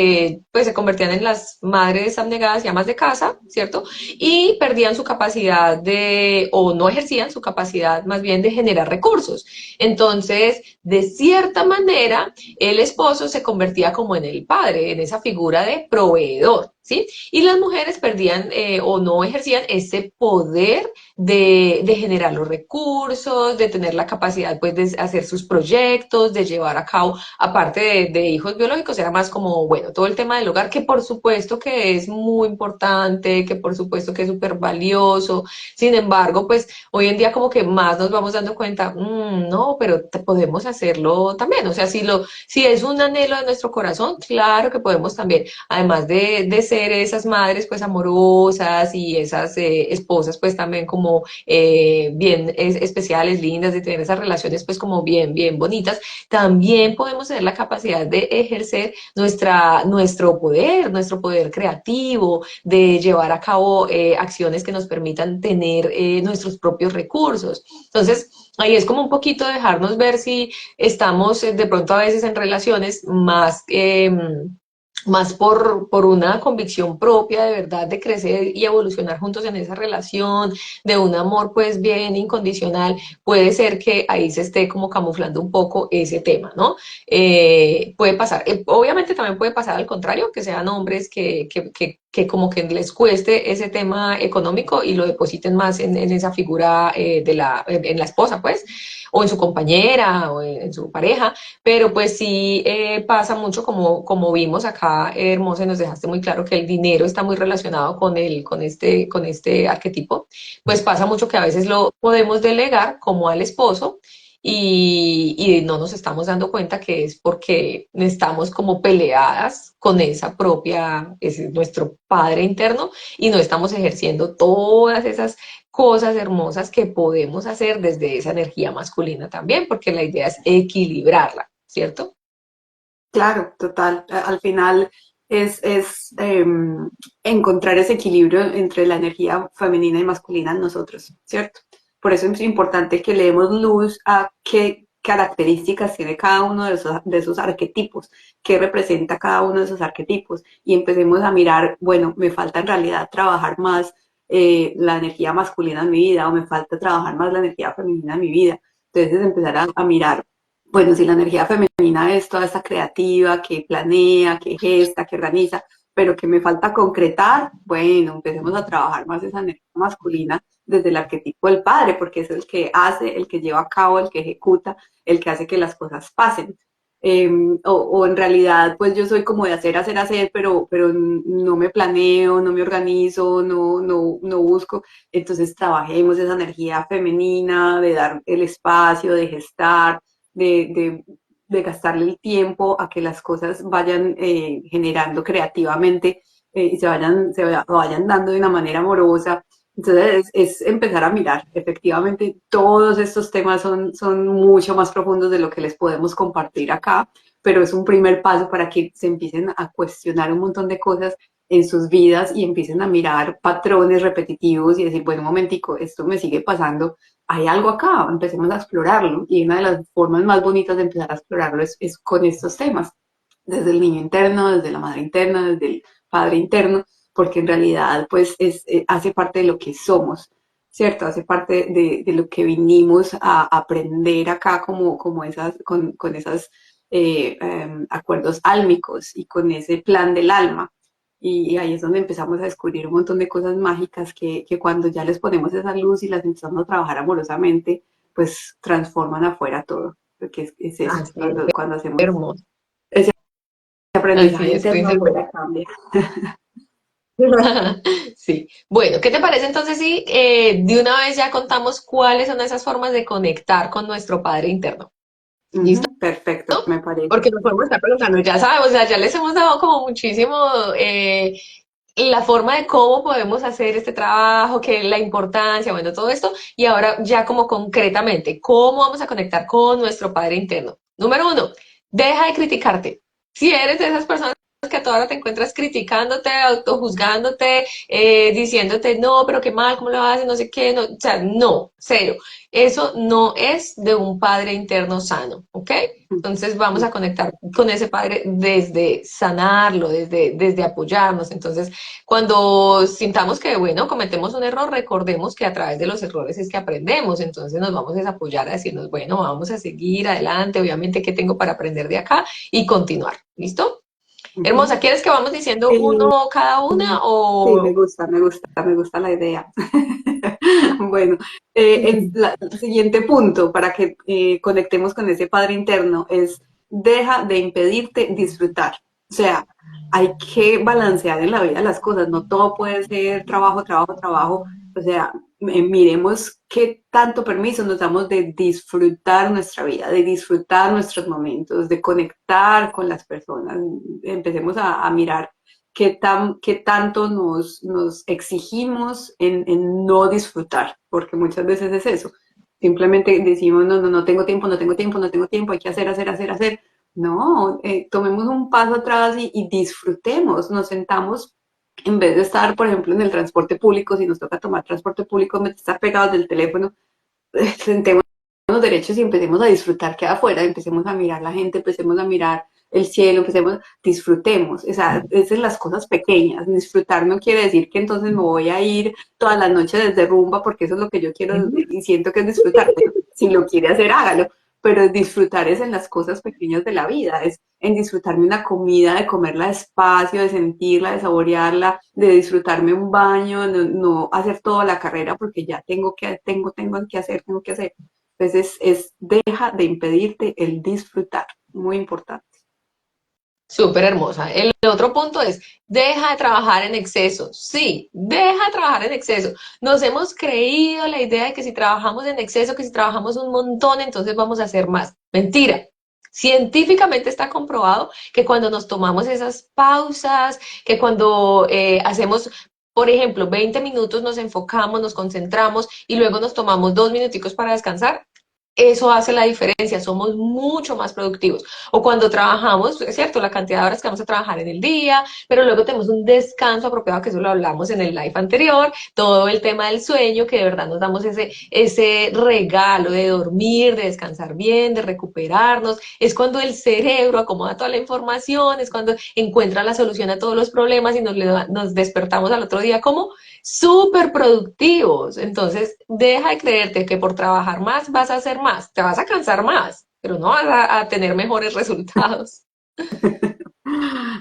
pues se convertían en las madres abnegadas y amas de casa, ¿cierto? Y perdían su capacidad de, o no ejercían su capacidad más bien de generar recursos. Entonces, de cierta manera, el esposo se convertía como en el padre, en esa figura de proveedor, ¿sí? Y las mujeres perdían o no ejercían ese poder de generar los recursos, de tener la capacidad pues de hacer sus proyectos, de llevar a cabo aparte de hijos biológicos, era más como, bueno, todo el tema del hogar, que por supuesto que es muy importante, que por supuesto que es súper valioso. Sin embargo, pues hoy en día como que más nos vamos dando cuenta, no, pero podemos hacerlo también. O sea, si es un anhelo de nuestro corazón, claro que podemos también, además de ser esas madres pues amorosas y esas esposas pues también como bien especiales, lindas, de tener esas relaciones pues como bien bonitas también podemos tener la capacidad de ejercer nuestro poder creativo, de llevar a cabo acciones que nos permitan tener nuestros propios recursos. Entonces, ahí es como un poquito dejarnos ver si estamos de pronto a veces en relaciones más por una convicción propia de verdad de crecer y evolucionar juntos en esa relación, de un amor pues bien incondicional, puede ser que ahí se esté como camuflando un poco ese tema, ¿no? Puede pasar, obviamente también puede pasar al contrario, que sean hombres que como que les cueste ese tema económico y lo depositen más en esa figura en la esposa, pues, o en su compañera o en su pareja, pero pues sí pasa mucho como vimos acá, Hermosa, y nos dejaste muy claro que el dinero está muy relacionado con este arquetipo, pues pasa mucho que a veces lo podemos delegar como al esposo y no nos estamos dando cuenta que es porque estamos como peleadas con esa propia, ese es nuestro padre interno y no estamos ejerciendo todas esas cosas hermosas que podemos hacer desde esa energía masculina también, porque la idea es equilibrarla, ¿cierto? Claro, total. Al final es encontrar ese equilibrio entre la energía femenina y masculina en nosotros, ¿cierto? Por eso es importante que le demos luz a qué características tiene cada uno de esos arquetipos, qué representa cada uno de esos arquetipos y empecemos a mirar, bueno, me falta en realidad trabajar más la energía masculina en mi vida o me falta trabajar más la energía femenina en mi vida. Entonces empezar a mirar, bueno, si la energía femenina es toda esta creativa que planea, que gesta, que organiza, pero que me falta concretar, bueno, empecemos a trabajar más esa energía masculina desde el arquetipo del padre, porque es el que hace, el que lleva a cabo, el que ejecuta, el que hace que las cosas pasen. O en realidad, pues yo soy como de hacer, hacer, hacer, pero no me planeo, no me organizo, no busco. Entonces trabajemos esa energía femenina de dar el espacio, de gestar, de, de gastarle el tiempo a que las cosas vayan generando creativamente y vayan dando de una manera amorosa. Entonces es empezar a mirar. Efectivamente, todos estos temas son mucho más profundos de lo que les podemos compartir acá, pero es un primer paso para que se empiecen a cuestionar un montón de cosas en sus vidas y empiecen a mirar patrones repetitivos y decir, bueno, un momentico, esto me sigue pasando, hay algo acá, empecemos a explorarlo. Y una de las formas más bonitas de empezar a explorarlo es con estos temas, desde el niño interno, desde la madre interna, desde el padre interno, porque en realidad pues hace parte de lo que somos, ¿cierto? Hace parte de lo que vinimos a aprender acá como esas, con esas acuerdos álmicos y con ese plan del alma. Y ahí es donde empezamos a descubrir un montón de cosas mágicas que cuando ya les ponemos esa luz y las empezamos a trabajar amorosamente, pues transforman afuera todo, porque es eso, Así es, cuando hacemos hermoso. ese Así aprendizaje es, interno Princesa. afuera cambia. Sí. Bueno, ¿qué te parece entonces si de una vez ya contamos cuáles son esas formas de conectar con nuestro padre interno? ¿Listo? Perfecto, me parece. Porque nos podemos estar preguntando, ya sabemos, o sea, ya les hemos dado como muchísimo la forma de cómo podemos hacer este trabajo, que la importancia, bueno, todo esto, y ahora ya como concretamente, ¿cómo vamos a conectar con nuestro padre interno? Número uno, deja de criticarte. Si eres de esas personas que a toda hora te encuentras criticándote, autojuzgándote, diciéndote, no, pero qué mal, ¿cómo lo haces? No sé qué, no, o sea, no, cero. Eso no es de un padre interno sano, ¿ok? Entonces vamos a conectar con ese padre desde sanarlo, desde apoyarnos. Entonces, cuando sintamos que, bueno, cometemos un error, recordemos que a través de los errores es que aprendemos. Entonces nos vamos a apoyar a decirnos, bueno, vamos a seguir adelante, obviamente, ¿qué tengo para aprender de acá? Y continuar. ¿Listo? Hermosa, ¿quieres que vamos diciendo Eh, uno cada una sí, o... me gusta la idea. Bueno, el siguiente punto para que conectemos con ese padre interno es deja de impedirte disfrutar. O sea, hay que balancear en la vida las cosas, no todo puede ser trabajo, trabajo, trabajo. O sea, miremos qué tanto permiso nos damos de disfrutar nuestra vida, de disfrutar nuestros momentos, de conectar con las personas. Empecemos a mirar qué tanto nos exigimos no disfrutar, porque muchas veces es eso. Simplemente decimos, no tengo tiempo, no tengo tiempo, no tengo tiempo, hay que hacer, hacer, hacer, hacer. No, tomemos un paso atrás y disfrutemos, nos sentamos, en vez de estar, por ejemplo, en el transporte público, si nos toca tomar transporte público, en vez de estar pegados del teléfono, sentémonos derechos y empecemos a disfrutar que afuera, empecemos a mirar la gente, empecemos a mirar el cielo, empecemos, disfrutemos, o sea, esas son las cosas pequeñas, disfrutar no quiere decir que entonces me voy a ir toda la noche desde rumba porque eso es lo que yo quiero y siento que es disfrutar, bueno, si lo quiere hacer hágalo, pero disfrutar es en las cosas pequeñas de la vida, es en disfrutarme una comida, de comerla despacio, de sentirla, de saborearla, de disfrutarme un baño, no hacer toda la carrera porque ya tengo que hacer. Entonces deja de impedirte el disfrutar, muy importante. Súper hermosa. El otro punto es, deja de trabajar en exceso. Sí, deja de trabajar en exceso. Nos hemos creído la idea de que si trabajamos en exceso, que si trabajamos un montón, entonces vamos a hacer más. Mentira. Científicamente está comprobado que cuando nos tomamos esas pausas, que cuando hacemos, por ejemplo, 20 minutos nos enfocamos, nos concentramos y luego nos tomamos 2 minuticos para descansar, eso hace la diferencia, somos mucho más productivos. O cuando trabajamos, es cierto, la cantidad de horas que vamos a trabajar en el día, pero luego tenemos un descanso apropiado, que eso lo hablamos en el live anterior, todo el tema del sueño, que de verdad nos damos ese regalo de dormir, de descansar bien, de recuperarnos. Es cuando el cerebro acomoda toda la información, es cuando encuentra la solución a todos los problemas y nos despertamos al otro día como súper productivos. Entonces, deja de creerte que por trabajar más vas a hacer más. Te vas a cansar más, pero no vas a tener mejores resultados.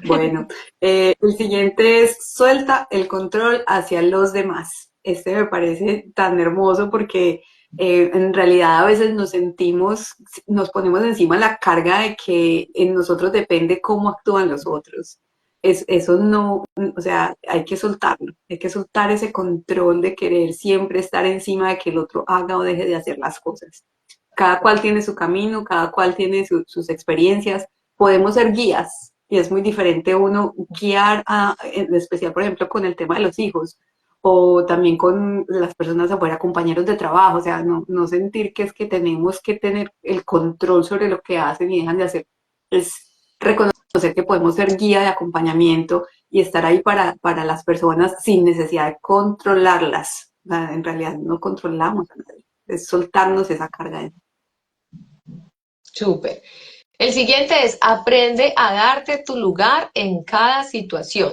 Bueno, el siguiente es suelta el control hacia los demás. Este me parece tan hermoso porque en realidad a veces nos sentimos, nos ponemos encima la carga de que en nosotros depende cómo actúan los otros. Eso no, o sea, hay que soltarlo, hay que soltar ese control de querer siempre estar encima de que el otro haga o deje de hacer las cosas. Cada cual tiene su camino, cada cual tiene sus experiencias. Podemos ser guías y es muy diferente uno guiar, en especial, por ejemplo, con el tema de los hijos o también con las personas afuera, compañeros de trabajo, o sea, no sentir que es que tenemos que tener el control sobre lo que hacen y dejan de hacer. Es reconocer que podemos ser guía de acompañamiento y estar ahí para las personas sin necesidad de controlarlas. O sea, en realidad no controlamos a nadie, es soltarnos esa carga de Súper. El siguiente es aprende a darte tu lugar en cada situación.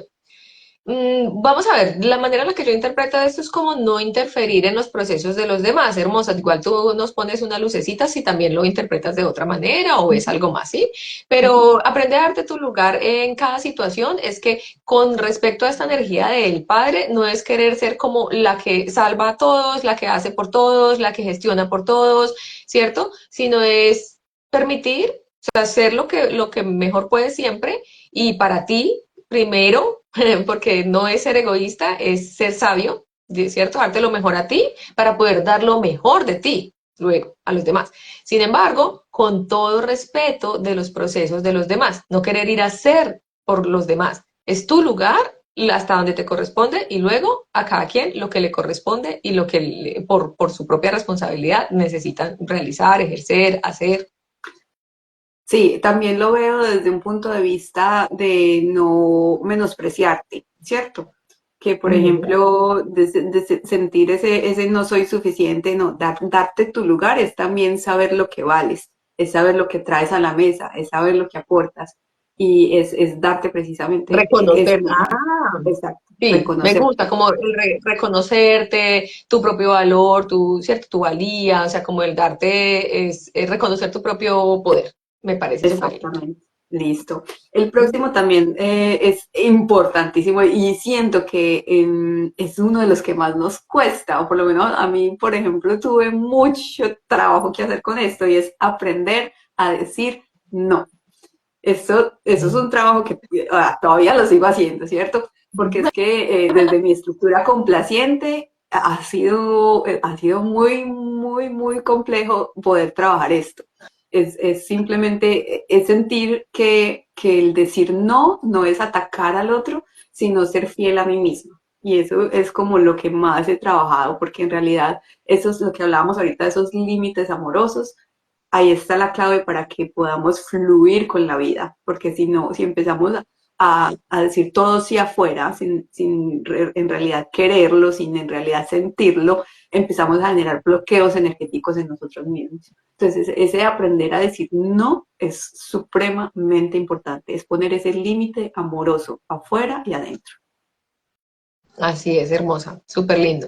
Vamos a ver, la manera en la que yo interpreto esto es como no interferir en los procesos de los demás. Hermosa, igual tú nos pones una lucecita si también lo interpretas de otra manera o ves algo más, ¿sí? Pero aprende a darte tu lugar en cada situación es que con respecto a esta energía del padre, no es querer ser como la que salva a todos, la que hace por todos, la que gestiona por todos, ¿cierto? Sino es permitir, o sea, hacer lo que mejor puedes siempre y para ti primero, porque no es ser egoísta, es ser sabio, ¿cierto? Darte lo mejor a ti para poder dar lo mejor de ti luego a los demás. Sin embargo, con todo respeto de los procesos de los demás, no querer ir a ser por los demás. Es tu lugar hasta donde te corresponde y luego a cada quien lo que le corresponde y lo que por su propia responsabilidad necesitan realizar, ejercer, hacer. Sí, también lo veo desde un punto de vista de no menospreciarte, ¿cierto? Que, por Ujú. ejemplo, de sentir ese no soy suficiente, no, darte tu lugar es también saber lo que vales, es saber lo que traes a la mesa, es saber lo que aportas y es darte precisamente ese Reconocer. lugar, Ah, exacto, sí, me reconocer. gusta como el reconocerte, tu propio valor, tu, cierto, tu valía, o sea, como el darte es reconocer tu propio poder. Me parece súper lindo. Exactamente, listo. El Ujú. próximo también es importantísimo y siento que es uno de los que más nos cuesta, o por lo menos a mí, por ejemplo, tuve mucho trabajo que hacer con esto y es aprender a decir no. Eso es un trabajo que todavía lo sigo haciendo, ¿cierto? Porque es que desde mi estructura complaciente ha sido muy, muy, muy complejo poder trabajar esto. Es simplemente es sentir que el decir no no es atacar al otro, sino ser fiel a mí mismo. Y eso es como lo que más he trabajado, porque en realidad eso es lo que hablábamos ahorita, esos límites amorosos ahí está la clave para que podamos fluir con la vida, porque si no, si empezamos a decir todo sí afuera, en realidad quererlo, sin en realidad sentirlo, empezamos a generar bloqueos energéticos en nosotros mismos. Entonces, ese aprender a decir no es supremamente importante, es poner ese límite amoroso afuera y adentro. Así es, hermosa, súper lindo.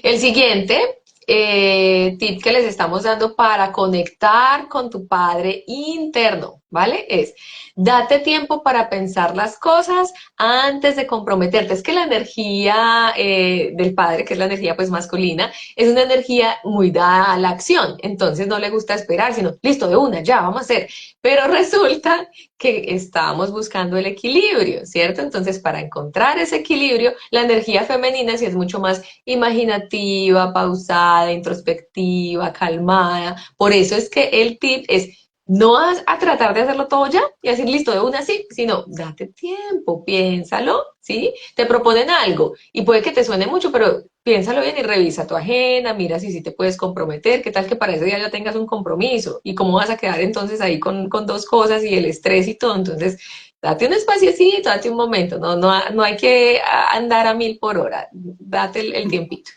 El siguiente tip que les estamos dando para conectar con tu padre interno, ¿vale? Es date tiempo para pensar las cosas antes de comprometerte. Es que la energía del padre, que es la energía pues masculina, es una energía muy dada a la acción. Entonces no le gusta esperar, sino listo, de una, ya, vamos a hacer. Pero resulta que estamos buscando el equilibrio, ¿cierto? Entonces, para encontrar ese equilibrio, la energía femenina sí es mucho más imaginativa, pausada, introspectiva, calmada. Por eso es que el tip es no a tratar de hacerlo todo ya y decir listo de una sí, sino date tiempo, piénsalo, ¿sí? Te proponen algo y puede que te suene mucho, pero piénsalo bien y revisa tu agenda, mira si sí te puedes comprometer, qué tal que para ese día ya tengas un compromiso y cómo vas a quedar entonces ahí con dos cosas y el estrés y todo. Entonces, date un espaciecito, date un momento, no hay que andar a 1000 por hora, date el tiempito.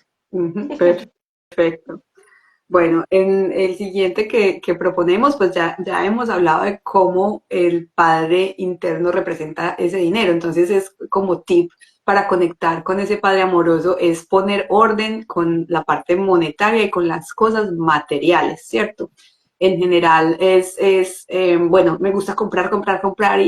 Perfecto. Bueno, en el siguiente que proponemos, pues ya hemos hablado de cómo el padre interno representa ese dinero. Entonces es como tip para conectar con ese padre amoroso, es poner orden con la parte monetaria y con las cosas materiales, ¿cierto? En general bueno, me gusta comprar, comprar, comprar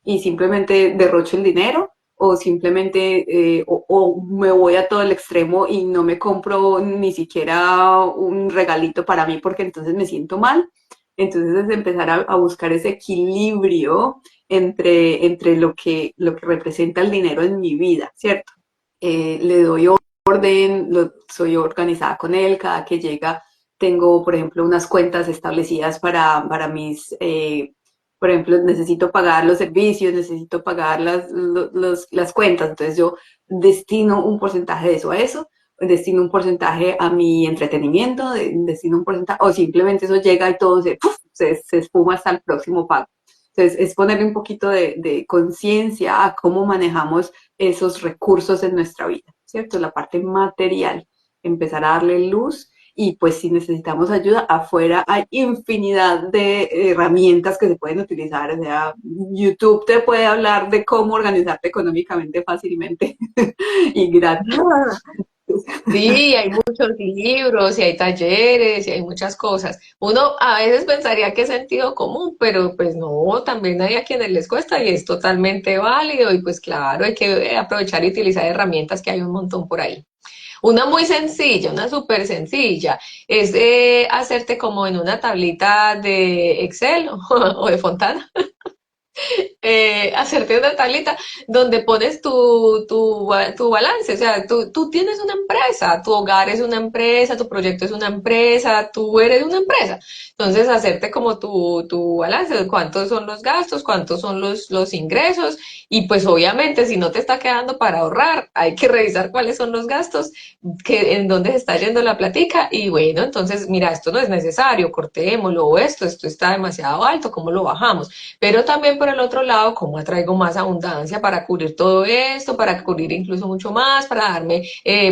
y simplemente derrocho el dinero o simplemente o me voy a todo el extremo y no me compro ni siquiera un regalito para mí porque entonces me siento mal. Entonces es empezar a buscar ese equilibrio entre lo que representa el dinero en mi vida, ¿cierto? Le doy orden, soy organizada con él, cada que llega tengo, por ejemplo, unas cuentas establecidas para mis, por ejemplo, necesito pagar los servicios, necesito pagar las cuentas, entonces yo destino un porcentaje de eso, destino un porcentaje a mi entretenimiento, destino un porcentaje, o simplemente eso llega y todo ¡puf! Se espuma hasta el próximo pago. Entonces, es ponerle un poquito de conciencia a cómo manejamos esos recursos en nuestra vida, ¿cierto? La parte material, empezar a darle luz y pues si necesitamos ayuda, afuera hay infinidad de herramientas que se pueden utilizar, o sea, YouTube te puede hablar de cómo organizarte económicamente fácilmente y gratis. Sí, hay muchos libros y hay talleres y hay muchas cosas. Uno a veces pensaría que es sentido común, pero pues no, también hay a quienes les cuesta y es totalmente válido y pues claro, hay que aprovechar y utilizar herramientas que hay un montón por ahí. Una muy sencilla, una súper sencilla, es hacerte como en una tablita de Excel o de Fontana, hacerte una tablita donde pones tu balance. O sea, tú tienes una empresa, tu hogar es una empresa, tu proyecto es una empresa, tú eres una empresa. Entonces, hacerte como tu balance de cuántos son los gastos, cuántos son los ingresos. Y pues obviamente, si no te está quedando para ahorrar, hay que revisar cuáles son los gastos, en dónde se está yendo la platica. Y bueno, entonces, mira, esto no es necesario, cortémoslo, o esto está demasiado alto, ¿cómo lo bajamos? Pero también por el otro lado, cómo atraigo más abundancia para cubrir todo esto, para cubrir incluso mucho más, para darme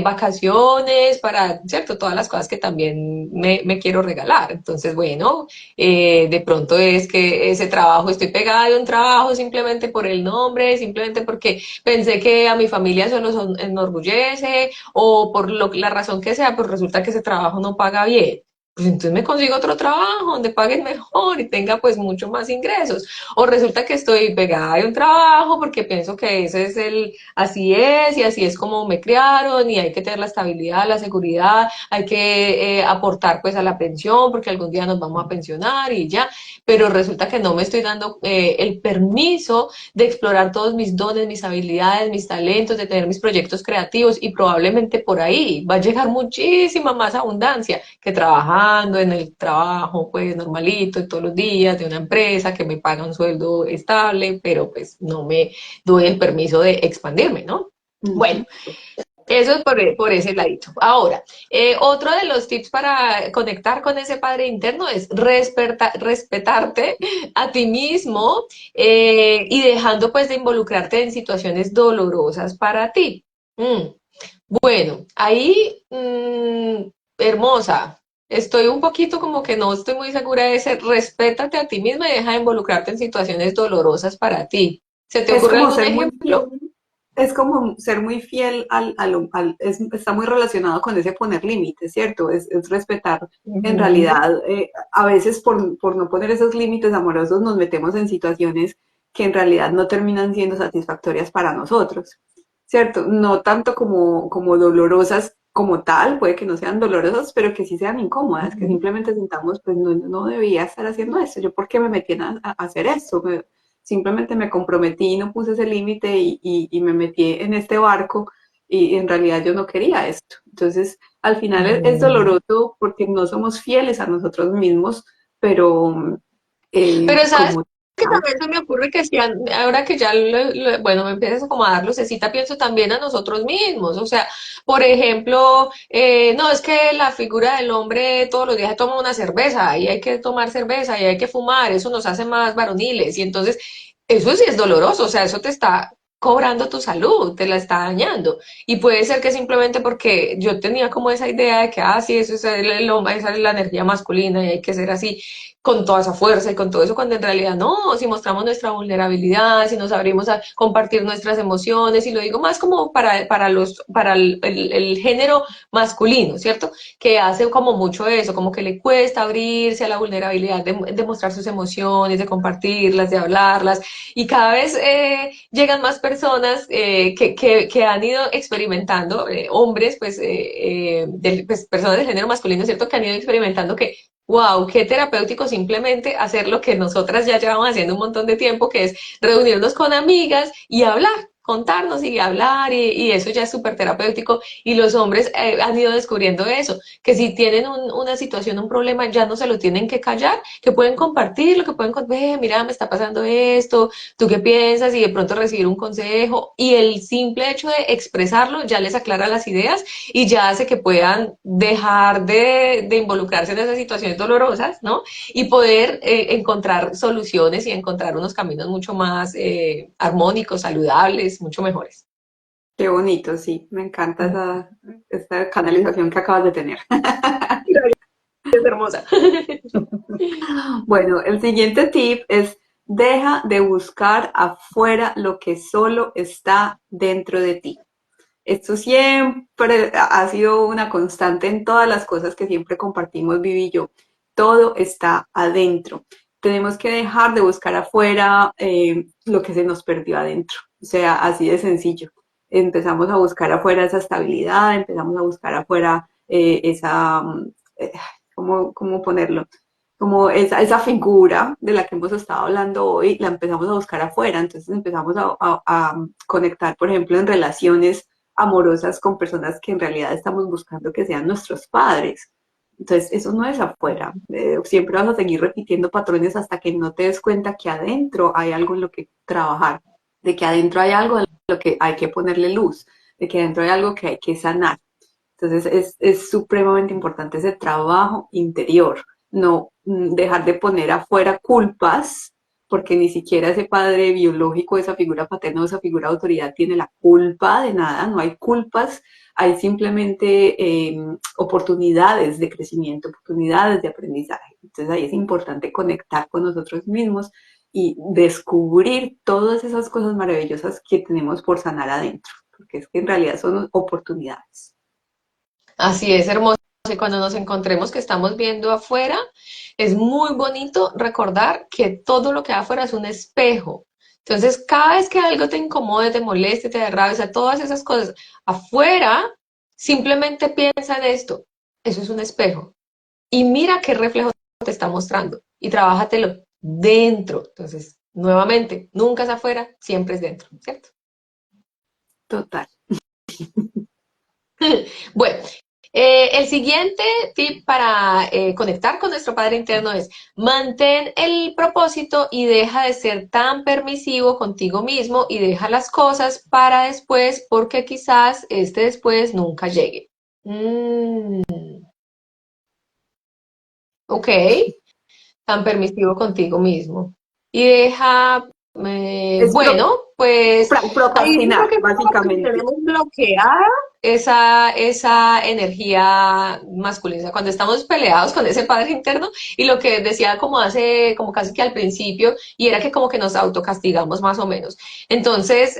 vacaciones, para, ¿cierto? Todas las cosas que también me quiero regalar. Entonces, bueno, de pronto es que ese trabajo, estoy pegada de un trabajo simplemente por el nombre, simplemente porque pensé que a mi familia eso los enorgullece o por la razón que sea, pues resulta que ese trabajo no paga bien. Pues entonces me consigo otro trabajo donde paguen mejor y tenga pues mucho más ingresos. O resulta que estoy pegada de un trabajo porque pienso que ese es así es y así es como me criaron y hay que tener la estabilidad, la seguridad, hay que aportar pues a la pensión porque algún día nos vamos a pensionar y ya, pero resulta que no me estoy dando el permiso de explorar todos mis dones, mis habilidades, mis talentos, de tener mis proyectos creativos y probablemente por ahí va a llegar muchísima más abundancia que trabajando en el trabajo pues normalito todos los días de una empresa que me paga un sueldo estable, pero pues no me doy el permiso de expandirme, ¿no? Uh Bueno, -huh. eso es por ese ladito. Ahora, otro de los tips para conectar con ese padre interno es respetarte a ti mismo y dejando pues de involucrarte en situaciones dolorosas para ti. Mm. Bueno, ahí, hermosa, estoy un poquito como que no estoy muy segura de ese, respétate a ti misma y deja de involucrarte en situaciones dolorosas para ti. ¿Se te Es ocurre como algún ser muy ejemplo? fiel, es como ser muy fiel está muy relacionado con ese poner límites, ¿cierto? Es respetar, en Ujú. realidad, a veces por no poner esos límites amorosos nos metemos en situaciones que en realidad no terminan siendo satisfactorias para nosotros, ¿cierto? No tanto como dolorosas como tal, puede que no sean dolorosas, pero que sí sean incómodas, que Ujú. simplemente sintamos, pues no debía estar haciendo esto, yo por qué me metí a hacer esto, simplemente me comprometí, no puse ese límite y me metí en este barco y en realidad yo no quería esto. Entonces, al final es Ujú. doloroso porque no somos fieles a nosotros mismos, pero Pero sabes como que tal, también se me ocurre que si ahora que ya, bueno, me empiezas como a dar lucecita, pienso también a nosotros mismos. O sea, por ejemplo, no, es que la figura del hombre todos los días toma una cerveza y hay que tomar cerveza y hay que fumar, eso nos hace más varoniles. Y entonces, eso sí es doloroso, o sea, eso te está cobrando tu salud, te la está dañando. Y puede ser que simplemente porque yo tenía como esa idea de que, sí, eso es el hombre, esa es la energía masculina y hay que ser así. con toda esa fuerza y con todo eso, cuando en realidad no, si mostramos nuestra vulnerabilidad, si nos abrimos a compartir nuestras emociones, y lo digo más como para el género masculino, ¿cierto? Que hace como mucho eso, como que le cuesta abrirse a la vulnerabilidad de mostrar sus emociones, de compartirlas, de hablarlas, y cada vez llegan más personas que han ido experimentando, hombres, pues personas del género masculino, ¿cierto? Que han ido experimentando que wow, qué terapéutico simplemente hacer lo que nosotras ya llevamos haciendo un montón de tiempo, que es reunirnos con amigas y hablar, contarnos y hablar, y eso ya es súper terapéutico. Y los hombres han ido descubriendo eso, que si tienen una situación, un problema, ya no se lo tienen que callar, que pueden compartirlo, que pueden contar, mira, me está pasando esto, tú qué piensas, y de pronto recibir un consejo. Y el simple hecho de expresarlo ya les aclara las ideas y ya hace que puedan dejar de involucrarse en esas situaciones dolorosas, ¿no? Y poder encontrar soluciones y encontrar unos caminos mucho más armónicos, saludables, mucho mejores. Qué bonito, sí, me encanta esta canalización que acabas de tener. Es hermosa. Bueno, el siguiente tip es deja de buscar afuera lo que solo está dentro de ti. Esto siempre ha sido una constante en todas las cosas que siempre compartimos Vivi y yo. Todo está adentro. Tenemos que dejar de buscar afuera lo que se nos perdió adentro. O sea, así de sencillo. Empezamos a buscar afuera esa estabilidad, empezamos a buscar afuera eh, ¿cómo ponerlo? Como esa figura de la que hemos estado hablando hoy, la empezamos a buscar afuera. Entonces empezamos a conectar, por ejemplo, en relaciones amorosas con personas que en realidad estamos buscando que sean nuestros padres. Entonces, eso no es afuera. Siempre vas a seguir repitiendo patrones hasta que no te des cuenta que adentro hay algo en lo que trabajar, de que adentro hay algo en lo que hay que ponerle luz, de que adentro hay algo que hay que sanar. Entonces, es supremamente importante ese trabajo interior, no dejar de poner afuera culpas porque ni siquiera ese padre biológico, esa figura paterna o esa figura de autoridad tiene la culpa de nada, no hay culpas, hay simplemente oportunidades de crecimiento, oportunidades de aprendizaje. Entonces ahí es importante conectar con nosotros mismos y descubrir todas esas cosas maravillosas que tenemos por sanar adentro, porque es que en realidad son oportunidades. Así es, hermoso. Y cuando nos encontremos que estamos viendo afuera, es muy bonito recordar que todo lo que hay afuera es un espejo. Entonces, cada vez que algo te incomode, te moleste, te da rabia, o sea, todas esas cosas afuera, simplemente piensa en esto. Eso es un espejo. Y mira qué reflejo te está mostrando. Y trabájatelo dentro. Entonces, nuevamente, nunca es afuera, siempre es dentro, ¿cierto? Total. Bueno, el siguiente tip para conectar con nuestro Padre interno es mantén el propósito y deja de ser tan permisivo contigo mismo y deja las cosas para después porque quizás este después nunca llegue. Mm, ok, tan permisivo contigo mismo. Y deja, Es bueno, pues ahí yo creo procrastinar, que como que básicamente. tenemos bloqueada esa energía masculina, cuando estamos peleados con ese padre interno, y lo que decía como casi que al principio, y era que como que nos autocastigamos más o menos. Entonces,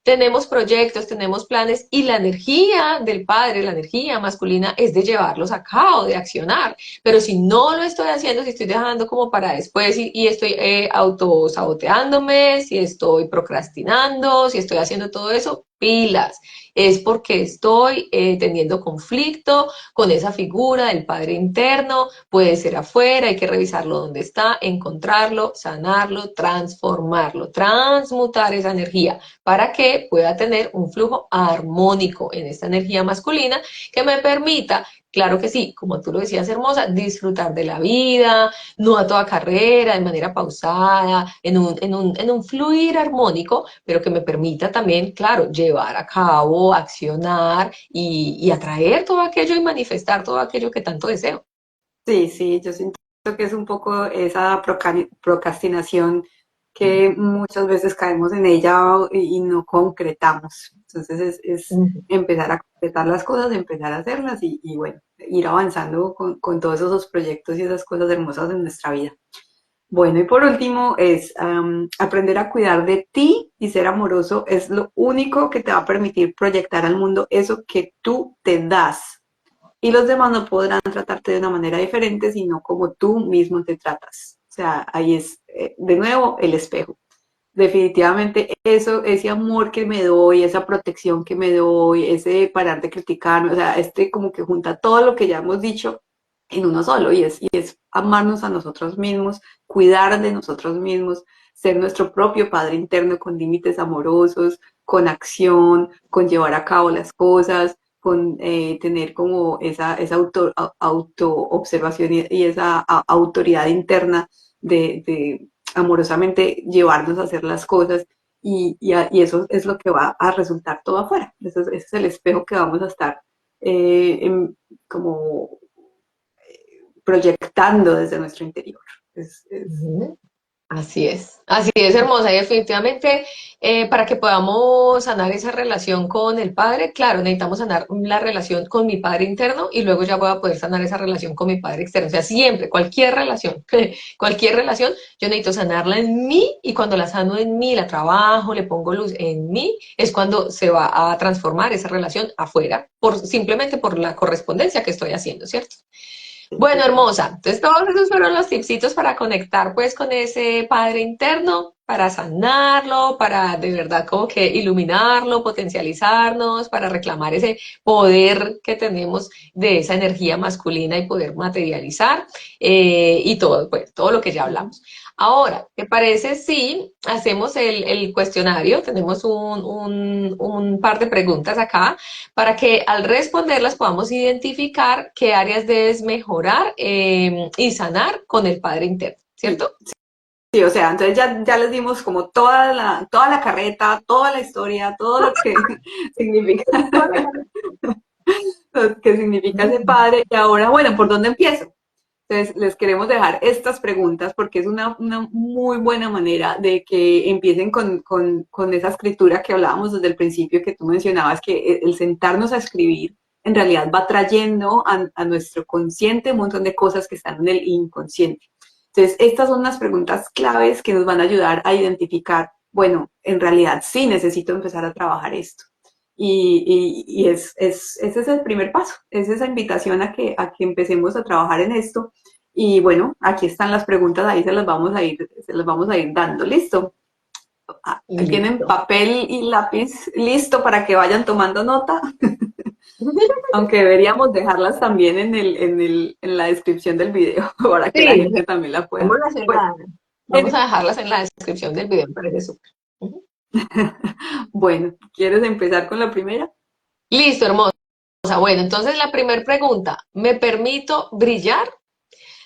tenemos proyectos, tenemos planes, y la energía del padre, la energía masculina, es de llevarlos a cabo, de accionar. Pero si no lo estoy haciendo, si estoy dejando como para después y estoy autosaboteándome, si estoy procrastinando, si estoy haciendo todo eso, pilas. Es porque estoy teniendo conflicto con esa figura del padre interno, puede ser afuera, hay que revisarlo dónde está, encontrarlo, sanarlo, transformarlo, transmutar esa energía para que pueda tener un flujo armónico en esta energía masculina que me permita, claro que sí, como tú lo decías, hermosa, disfrutar de la vida, no a toda carrera, de manera pausada, en un fluir armónico, pero que me permita también, claro, llevar a cabo, accionar y atraer todo aquello y manifestar todo aquello que tanto deseo. Sí, sí, yo siento que es un poco esa procrastinación. que muchas veces caemos en ella y no concretamos. Entonces es Ujú. empezar a concretar las cosas, empezar a hacerlas y bueno, ir avanzando con todos esos proyectos y esas cosas hermosas en nuestra vida. Bueno, y por último es aprender a cuidar de ti y ser amoroso es lo único que te va a permitir proyectar al mundo eso que tú te das. Y los demás no podrán tratarte de una manera diferente, sino como tú mismo te tratas. O sea, ahí es, de nuevo, el espejo. Definitivamente eso, ese amor que me doy, esa protección que me doy, ese parar de criticarme, o sea, como que junta todo lo que ya hemos dicho en uno solo y es amarnos a nosotros mismos, cuidar de nosotros mismos, ser nuestro propio padre interno con límites amorosos, con acción, con llevar a cabo las cosas, con tener como esa auto observación y esa autoridad interna de amorosamente llevarnos a hacer las cosas y eso es lo que va a resultar todo afuera. Ese es el espejo que vamos a estar como proyectando desde nuestro interior. Es Ujú. Así es, hermosa. Y definitivamente, para que podamos sanar esa relación con el padre, claro, necesitamos sanar la relación con mi padre interno y luego ya voy a poder sanar esa relación con mi padre externo. O sea, siempre, cualquier relación, cualquier relación, yo necesito sanarla en mí y cuando la sano en mí, la trabajo, le pongo luz en mí, es cuando se va a transformar esa relación afuera, simplemente por la correspondencia que estoy haciendo, ¿cierto? Bueno, hermosa. Entonces, todos esos fueron los tipsitos para conectar pues con ese padre interno, para sanarlo, para de verdad como que iluminarlo, potencializarnos, para reclamar ese poder que tenemos de esa energía masculina y poder materializar y todo, pues, todo lo que ya hablamos. Ahora, ¿te parece si hacemos el cuestionario? Tenemos un par de preguntas acá para que al responderlas podamos identificar qué áreas debes mejorar y sanar con el padre interno, sí, ¿cierto? sí, o sea, entonces ya les dimos como toda la carreta, toda la historia, todo lo que significa, lo que significa ese padre. Y ahora, bueno, ¿por dónde empiezo? Entonces, les queremos dejar estas preguntas porque es una muy buena manera de que empiecen con esa escritura que hablábamos desde el principio, que tú mencionabas, que el sentarnos a escribir en realidad va trayendo a nuestro consciente un montón de cosas que están en el inconsciente. Entonces, estas son unas preguntas claves que nos van a ayudar a identificar, bueno, en realidad sí necesito empezar a trabajar esto. Ese es el primer paso, es esa invitación a que empecemos a trabajar en esto. Y bueno, aquí están las preguntas, ahí se las vamos a ir dando. ¿Listo? Ahí tienen Listo. papel y lápiz listo para que vayan tomando nota, aunque deberíamos dejarlas también en la descripción del video para que la Sí, gente también la pueda. dejémoslas en Bueno, vamos a dejarlas en la descripción del video, me parece súper. Ujú. bueno, ¿quieres empezar con la primera? Listo, hermosa. Bueno, entonces la primera pregunta, ¿me permito brillar?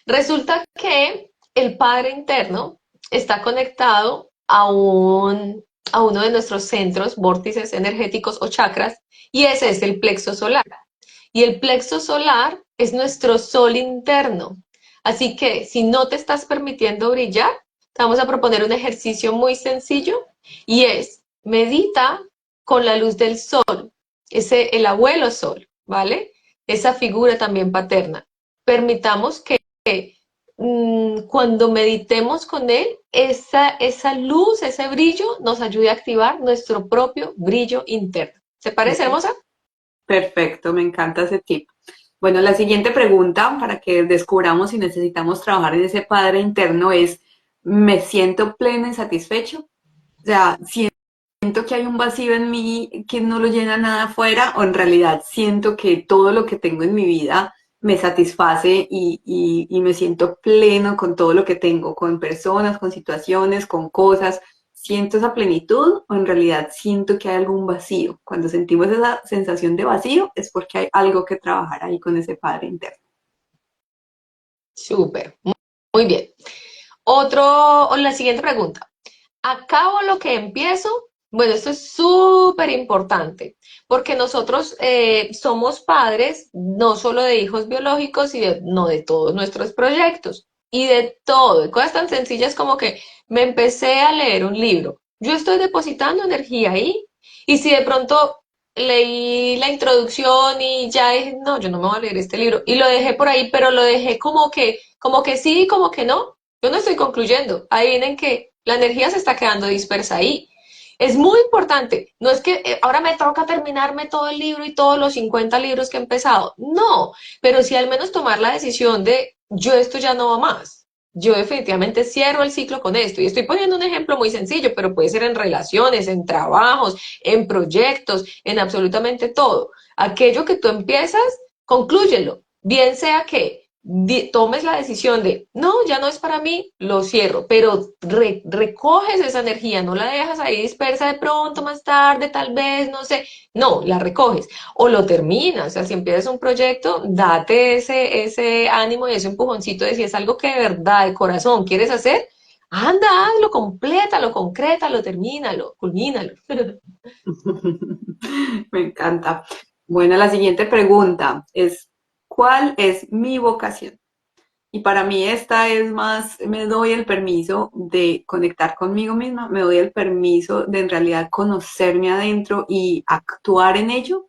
Resulta que el padre interno está conectado a uno de nuestros centros, vórtices energéticos o chakras, y ese es el plexo solar. Y el plexo solar es nuestro sol interno. Así que si no te estás permitiendo brillar, te vamos a proponer un ejercicio muy sencillo y es medita con la luz del sol, el abuelo sol, ¿vale? Esa figura también paterna. Permitamos que cuando meditemos con él, esa luz, ese brillo nos ayude a activar nuestro propio brillo interno. ¿Se parece, hermosa? Perfecto, me encanta ese tip. Bueno, la siguiente pregunta para que descubramos si necesitamos trabajar en ese padre interno es, ¿me siento pleno y satisfecho? O sea, siento que hay un vacío en mí que no lo llena nada afuera o en realidad siento que todo lo que tengo en mi vida me satisface y me siento pleno con todo lo que tengo, con personas, con situaciones, con cosas. ¿Siento esa plenitud o en realidad siento que hay algún vacío? Cuando sentimos esa sensación de vacío es porque hay algo que trabajar ahí con ese padre interno. Súper, muy bien. O la siguiente pregunta. ¿Acabo lo que empiezo? Bueno, esto es súper importante, porque nosotros somos padres no solo de hijos biológicos, no de todos nuestros proyectos. y de todo, de cosas tan sencillas como que me empecé a leer un libro. Yo estoy depositando energía ahí y si de pronto leí la introducción y ya dije, no, yo no me voy a leer este libro y lo dejé por ahí, pero lo dejé como que sí, como que no. Yo no estoy concluyendo. Adivinen que la energía se está quedando dispersa ahí. Es muy importante. No es que ahora me toca terminarme todo el libro y todos los 50 libros que he empezado. No, pero sí al menos tomar la decisión de yo esto ya no va más. Yo definitivamente cierro el ciclo con esto. Y estoy poniendo un ejemplo muy sencillo, pero puede ser en relaciones, en trabajos, en proyectos, en absolutamente todo. Aquello que tú empiezas, conclúyelo. Bien sea que tomes la decisión de, no, ya no es para mí, lo cierro, pero recoges esa energía, no la dejas ahí dispersa de pronto, más tarde, tal vez, no sé, no, la recoges o lo terminas, o sea, si empiezas un proyecto, date ese ánimo y ese empujoncito de si es algo que de verdad, de corazón, quieres hacer, anda, hazlo, complétalo, concrétalo, termínalo, culmínalo. Me encanta. Bueno, la siguiente pregunta es, ¿cuál es mi vocación? Y para mí esta es más, me doy el permiso de conectar conmigo misma, me doy el permiso de en realidad conocerme adentro y actuar en ello,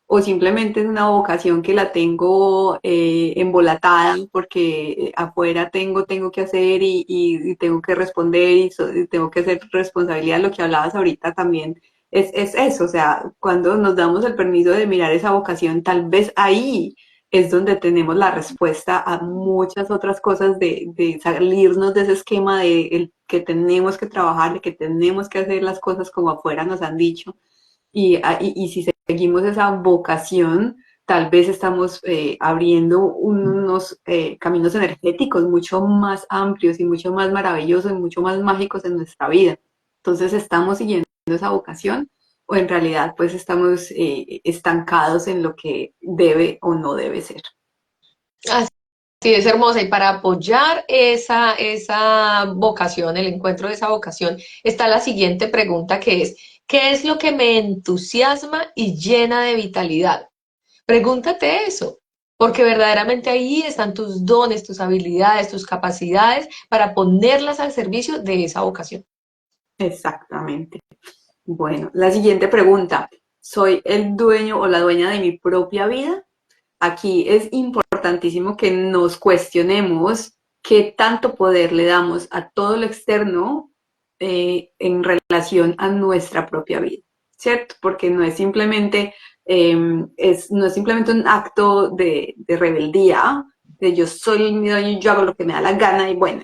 o simplemente es una vocación que la tengo embolatada porque afuera tengo que hacer y tengo que responder y tengo que hacer responsabilidad, lo que hablabas ahorita también. Es eso, o sea, cuando nos damos el permiso de mirar esa vocación, tal vez ahí es donde tenemos la respuesta a muchas otras cosas de salirnos de ese esquema de el que tenemos que trabajar, de que tenemos que hacer las cosas como afuera nos han dicho. Y si seguimos esa vocación, tal vez estamos abriendo unos caminos energéticos mucho más amplios y mucho más maravillosos y mucho más mágicos en nuestra vida. Entonces, ¿estamos siguiendo esa vocación o en realidad pues estamos estancados en lo que debe o no debe ser? Así es hermosa. Y para apoyar esa vocación, el encuentro de esa vocación, está la siguiente pregunta que es, ¿qué es lo que me entusiasma y llena de vitalidad? Pregúntate eso, porque verdaderamente ahí están tus dones, tus habilidades, tus capacidades para ponerlas al servicio de esa vocación. Exactamente. Bueno, la siguiente pregunta. ¿Soy el dueño o la dueña de mi propia vida? Aquí es importantísimo que nos cuestionemos qué tanto poder le damos a todo lo externo en relación a nuestra propia vida, ¿cierto? Porque no es simplemente, no es simplemente un acto de rebeldía, de yo soy mi dueño y yo hago lo que me da la gana y bueno,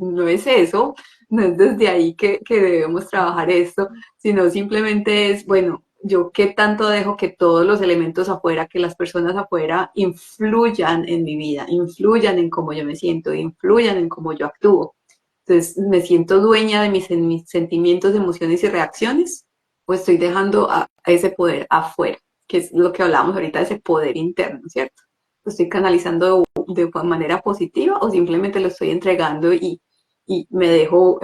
no es eso, no es desde ahí que debemos trabajar esto, sino simplemente es, bueno, yo qué tanto dejo que todos los elementos afuera, que las personas afuera influyan en mi vida, influyan en cómo yo me siento, influyan en cómo yo actúo. Entonces, ¿me siento dueña de mis sentimientos, emociones y reacciones? ¿O estoy dejando a ese poder afuera? Que es lo que hablábamos ahorita, de ese poder interno, ¿cierto? ¿Lo estoy canalizando de manera positiva o simplemente lo estoy entregando y me dejo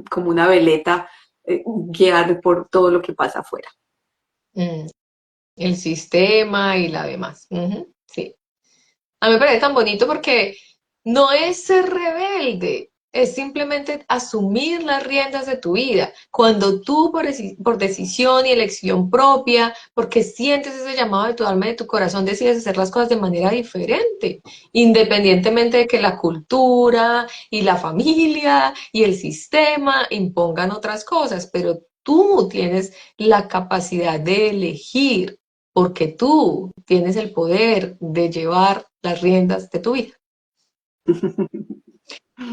como una veleta guiar por todo lo que pasa afuera? Mm, el sistema y la demás. Ujú, sí. A mí me parece tan bonito porque no es ser rebelde, es simplemente asumir las riendas de tu vida. Cuando tú por decisión y elección propia, porque sientes ese llamado de tu alma y de tu corazón, decides hacer las cosas de manera diferente, independientemente de que la cultura y la familia y el sistema impongan otras cosas, pero tú tienes la capacidad de elegir porque tú tienes el poder de llevar las riendas de tu vida.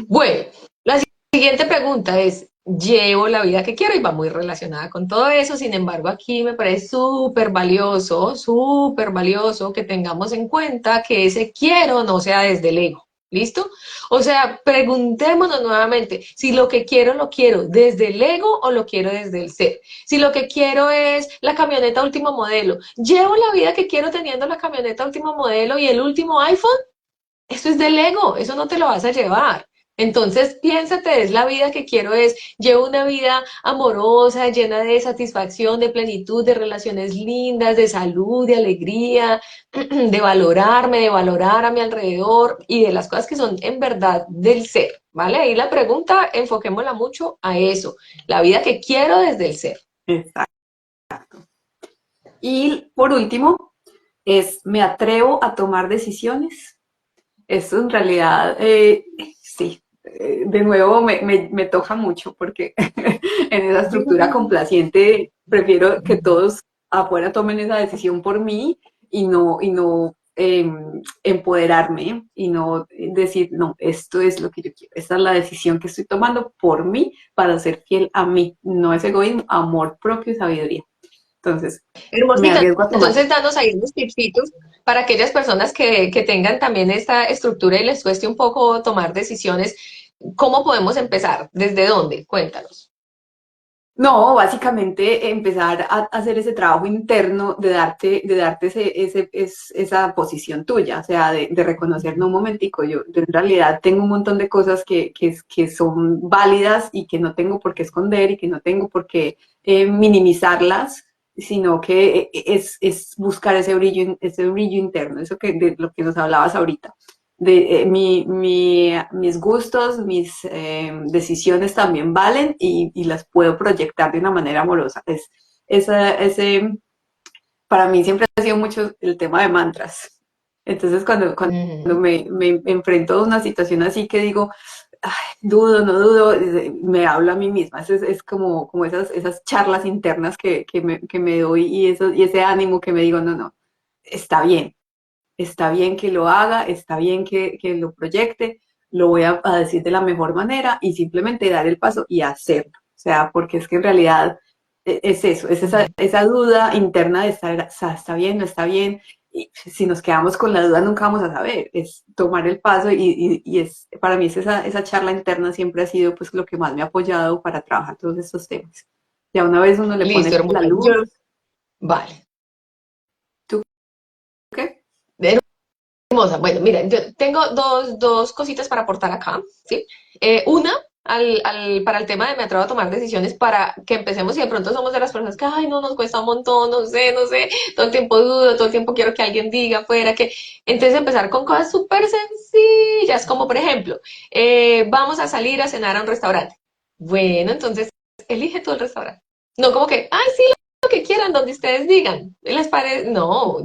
Bueno, la siguiente pregunta es, ¿llevo la vida que quiero? Y va muy relacionada con todo eso. Sin embargo, aquí me parece súper valioso que tengamos en cuenta que ese quiero no sea desde el ego. ¿Listo? O sea, preguntémonos nuevamente si lo que quiero lo quiero desde el ego o lo quiero desde el ser. Si lo que quiero es la camioneta último modelo, ¿llevo la vida que quiero teniendo la camioneta último modelo y el último iPhone? Eso es del ego, eso no te lo vas a llevar. Entonces, piénsate, es la vida que quiero, llevo una vida amorosa, llena de satisfacción, de plenitud, de relaciones lindas, de salud, de alegría, de valorarme, de valorar a mi alrededor y de las cosas que son en verdad del ser, ¿vale? Ahí la pregunta, enfoquémosla mucho a eso, la vida que quiero desde el ser. Exacto. Y por último, me atrevo a tomar decisiones. Esto en realidad, sí, de nuevo me toca mucho porque en esa estructura complaciente prefiero que todos afuera tomen esa decisión por mí y no empoderarme y no decir, no, esto es lo que yo quiero, esta es la decisión que estoy tomando por mí para ser fiel a mí. No es egoísmo, amor propio y sabiduría. Entonces, me Hermosita, arriesgo a tomar. entonces danos ahí unos tipsitos para aquellas personas que tengan también esta estructura y les cueste un poco tomar decisiones. ¿Cómo podemos empezar? ¿Desde dónde? Cuéntanos. No, básicamente empezar a hacer ese trabajo interno de darte esa posición tuya, o sea, de reconocer, no, un momentico, yo en realidad tengo un montón de cosas que son válidas y que no tengo por qué esconder y que no tengo por qué minimizarlas, sino que es buscar ese brillo interno, eso de lo que nos hablabas ahorita de mis gustos, mis decisiones también valen y las puedo proyectar de una manera amorosa. Para mí siempre ha sido mucho el tema de mantras. Entonces, cuando Ujú. me enfrento a una situación así que digo, "Ay, dudo, no dudo", me hablo a mí misma. Es como esas charlas internas que me doy y ese ánimo que me digo, no, no, está bien, está bien que lo haga, está bien que lo proyecte, lo voy a decir de la mejor manera y simplemente dar el paso y hacerlo. O sea, porque es que en realidad es eso, es esa duda interna de está bien, no está bien. Y si nos quedamos con la duda nunca vamos a saber, es tomar el paso para mí esa charla interna siempre ha sido pues lo que más me ha apoyado para trabajar todos estos temas. Ya una vez uno le pone Listo, la hermosa. luz, Vale. ¿tú qué? Hermosa. Bueno, mira, yo tengo dos cositas para aportar acá, ¿sí? Una, para el tema de me atrevo a tomar decisiones para que empecemos y de pronto somos de las personas que, ay, no, nos cuesta un montón, no sé, todo el tiempo dudo, todo el tiempo quiero que alguien diga fuera que... Entonces empezar con cosas súper sencillas, como por ejemplo, vamos a salir a cenar a un restaurante. Bueno, entonces elige tú el restaurante. No como que, ay, sí, lo que quieran, donde ustedes digan. Les parece, no,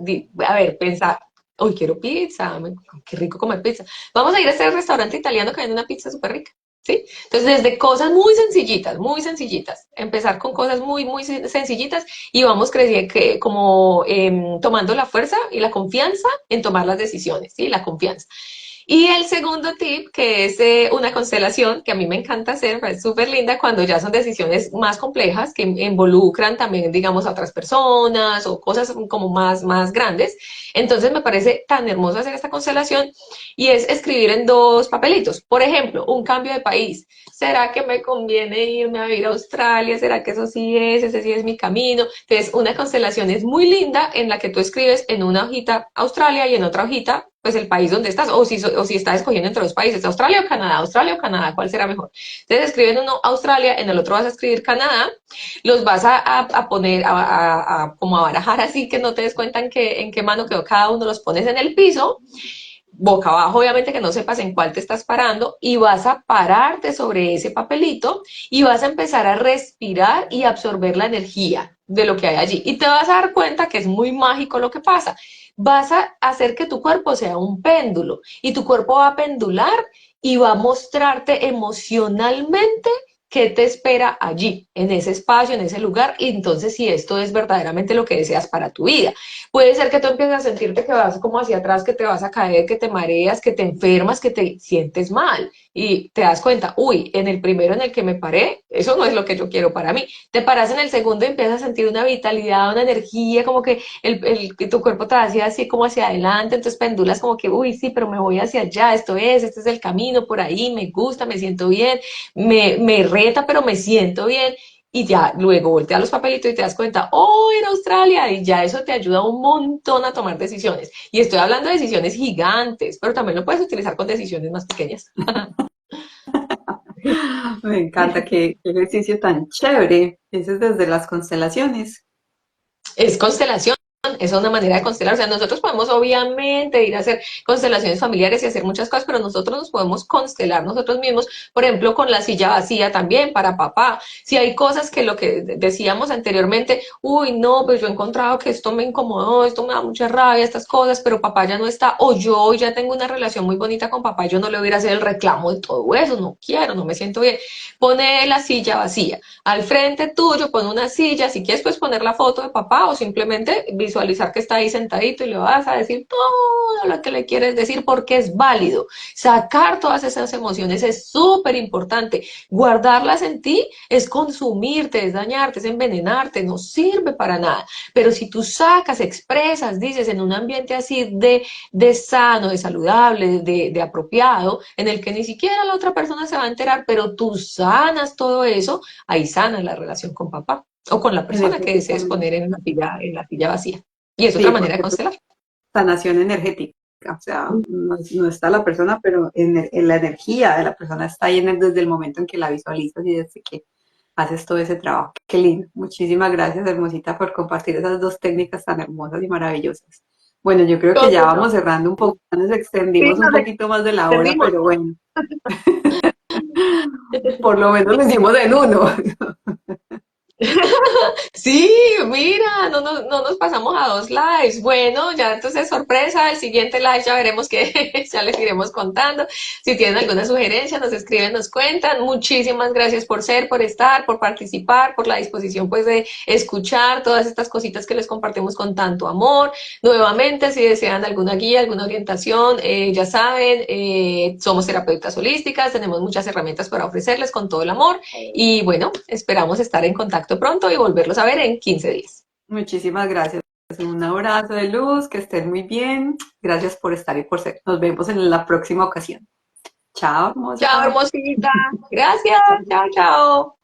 a ver, pensar. Hoy quiero pizza, qué rico comer pizza. Vamos a ir a este restaurante italiano que vende una pizza súper rica, ¿sí? Entonces, desde cosas muy sencillitas, empezar con cosas muy sencillitas y vamos creciendo, como tomando la fuerza y la confianza en tomar las decisiones, ¿sí? La confianza. Y el segundo tip, que es una constelación, que a mí me encanta hacer, es súper linda cuando ya son decisiones más complejas, que involucran también, digamos, a otras personas o cosas como más grandes. Entonces me parece tan hermoso hacer esta constelación y es escribir en dos papelitos. Por ejemplo, un cambio de país. ¿Será que me conviene irme a vivir a Australia? ¿Será que eso sí es? ¿Ese sí es mi camino? Entonces, una constelación es muy linda en la que tú escribes en una hojita Australia y en otra hojita pues el país donde estás, o si estás escogiendo entre dos países, Australia o Canadá, ¿cuál será mejor? Entonces escriben uno Australia, en el otro vas a escribir Canadá, los vas a poner, como a barajar así que no te des cuenta en qué mano quedó cada uno, los pones en el piso, boca abajo, obviamente que no sepas en cuál te estás parando, y vas a pararte sobre ese papelito y vas a empezar a respirar y absorber la energía de lo que hay allí. Y te vas a dar cuenta que es muy mágico lo que pasa. Vas a hacer que tu cuerpo sea un péndulo y tu cuerpo va a pendular y va a mostrarte emocionalmente qué te espera allí, en ese espacio, en ese lugar, y entonces si esto es verdaderamente lo que deseas para tu vida. Puede ser que tú empieces a sentirte que vas como hacia atrás, que te vas a caer, que te mareas, que te enfermas, que te sientes mal y te das cuenta, uy, en el primero en el que me paré, eso no es lo que yo quiero para mí. Te paras en el segundo y empiezas a sentir una vitalidad, una energía, como que tu cuerpo te va así como hacia adelante, entonces pendulas como que, uy, sí, pero me voy hacia allá, este es el camino por ahí, me gusta, me siento bien, me reta, pero me siento bien y ya luego volteas los papelitos y te das cuenta, oh, era Australia, y ya eso te ayuda un montón a tomar decisiones. Y estoy hablando de decisiones gigantes, pero también lo puedes utilizar con decisiones más pequeñas. Me encanta, qué ejercicio tan chévere. Ese es desde las constelaciones. Es constelación. Es una manera de constelar, o sea, nosotros podemos obviamente ir a hacer constelaciones familiares y hacer muchas cosas, pero nosotros nos podemos constelar nosotros mismos, por ejemplo, con la silla vacía también para papá. Si hay cosas que lo que decíamos anteriormente, uy, no, pues yo he encontrado que esto me incomodó, esto me da mucha rabia, estas cosas, pero papá ya no está, o yo ya tengo una relación muy bonita con papá, yo no le voy a ir a hacer el reclamo de todo eso, no quiero, no me siento bien. Pone la silla vacía. Al frente tuyo, pon una silla, si quieres puedes poner la foto de papá o simplemente visualizar que está ahí sentadito y le vas a decir todo lo que le quieres decir porque es válido. Sacar todas esas emociones es súper importante. Guardarlas en ti es consumirte, es dañarte, es envenenarte, no sirve para nada. Pero si tú sacas, expresas, dices en un ambiente así de sano, de saludable, de apropiado, en el que ni siquiera la otra persona se va a enterar, pero tú sanas todo eso, ahí sanas la relación con papá o con la persona que desees Energéticamente. poner en la silla vacía. Y es otra Sí, manera de porque constelar. sanación energética. O sea, no está la persona, pero en la energía de la persona está ahí desde el momento en que la visualizas y desde que haces todo ese trabajo. Qué lindo. Muchísimas gracias, hermosita, por compartir esas dos técnicas tan hermosas y maravillosas. Bueno, yo creo que ya ¿Cómo no? vamos cerrando un poco, nos Sí, extendimos un nos poquito más de la hora, extendimos. pero bueno, por lo menos lo hicimos en uno. Sí, mira, no nos pasamos a dos lives. Bueno, ya entonces sorpresa, el siguiente live ya veremos que ya les iremos contando. Si tienen alguna sugerencia, nos escriben, nos cuentan. Muchísimas gracias por ser, por estar, por participar, por la disposición pues de escuchar todas estas cositas que les compartimos con tanto amor. Nuevamente, si desean alguna guía, alguna orientación, ya saben, somos terapeutas holísticas, tenemos muchas herramientas para ofrecerles con todo el amor. Y bueno, esperamos estar en contacto pronto y volverlos a ver en 15 días. Muchísimas gracias. Un abrazo de luz, que estén muy bien. Gracias por estar y por ser. Nos vemos en la próxima ocasión. Chao, Chao, hermosa. hermosita. Gracias. Chao, chao.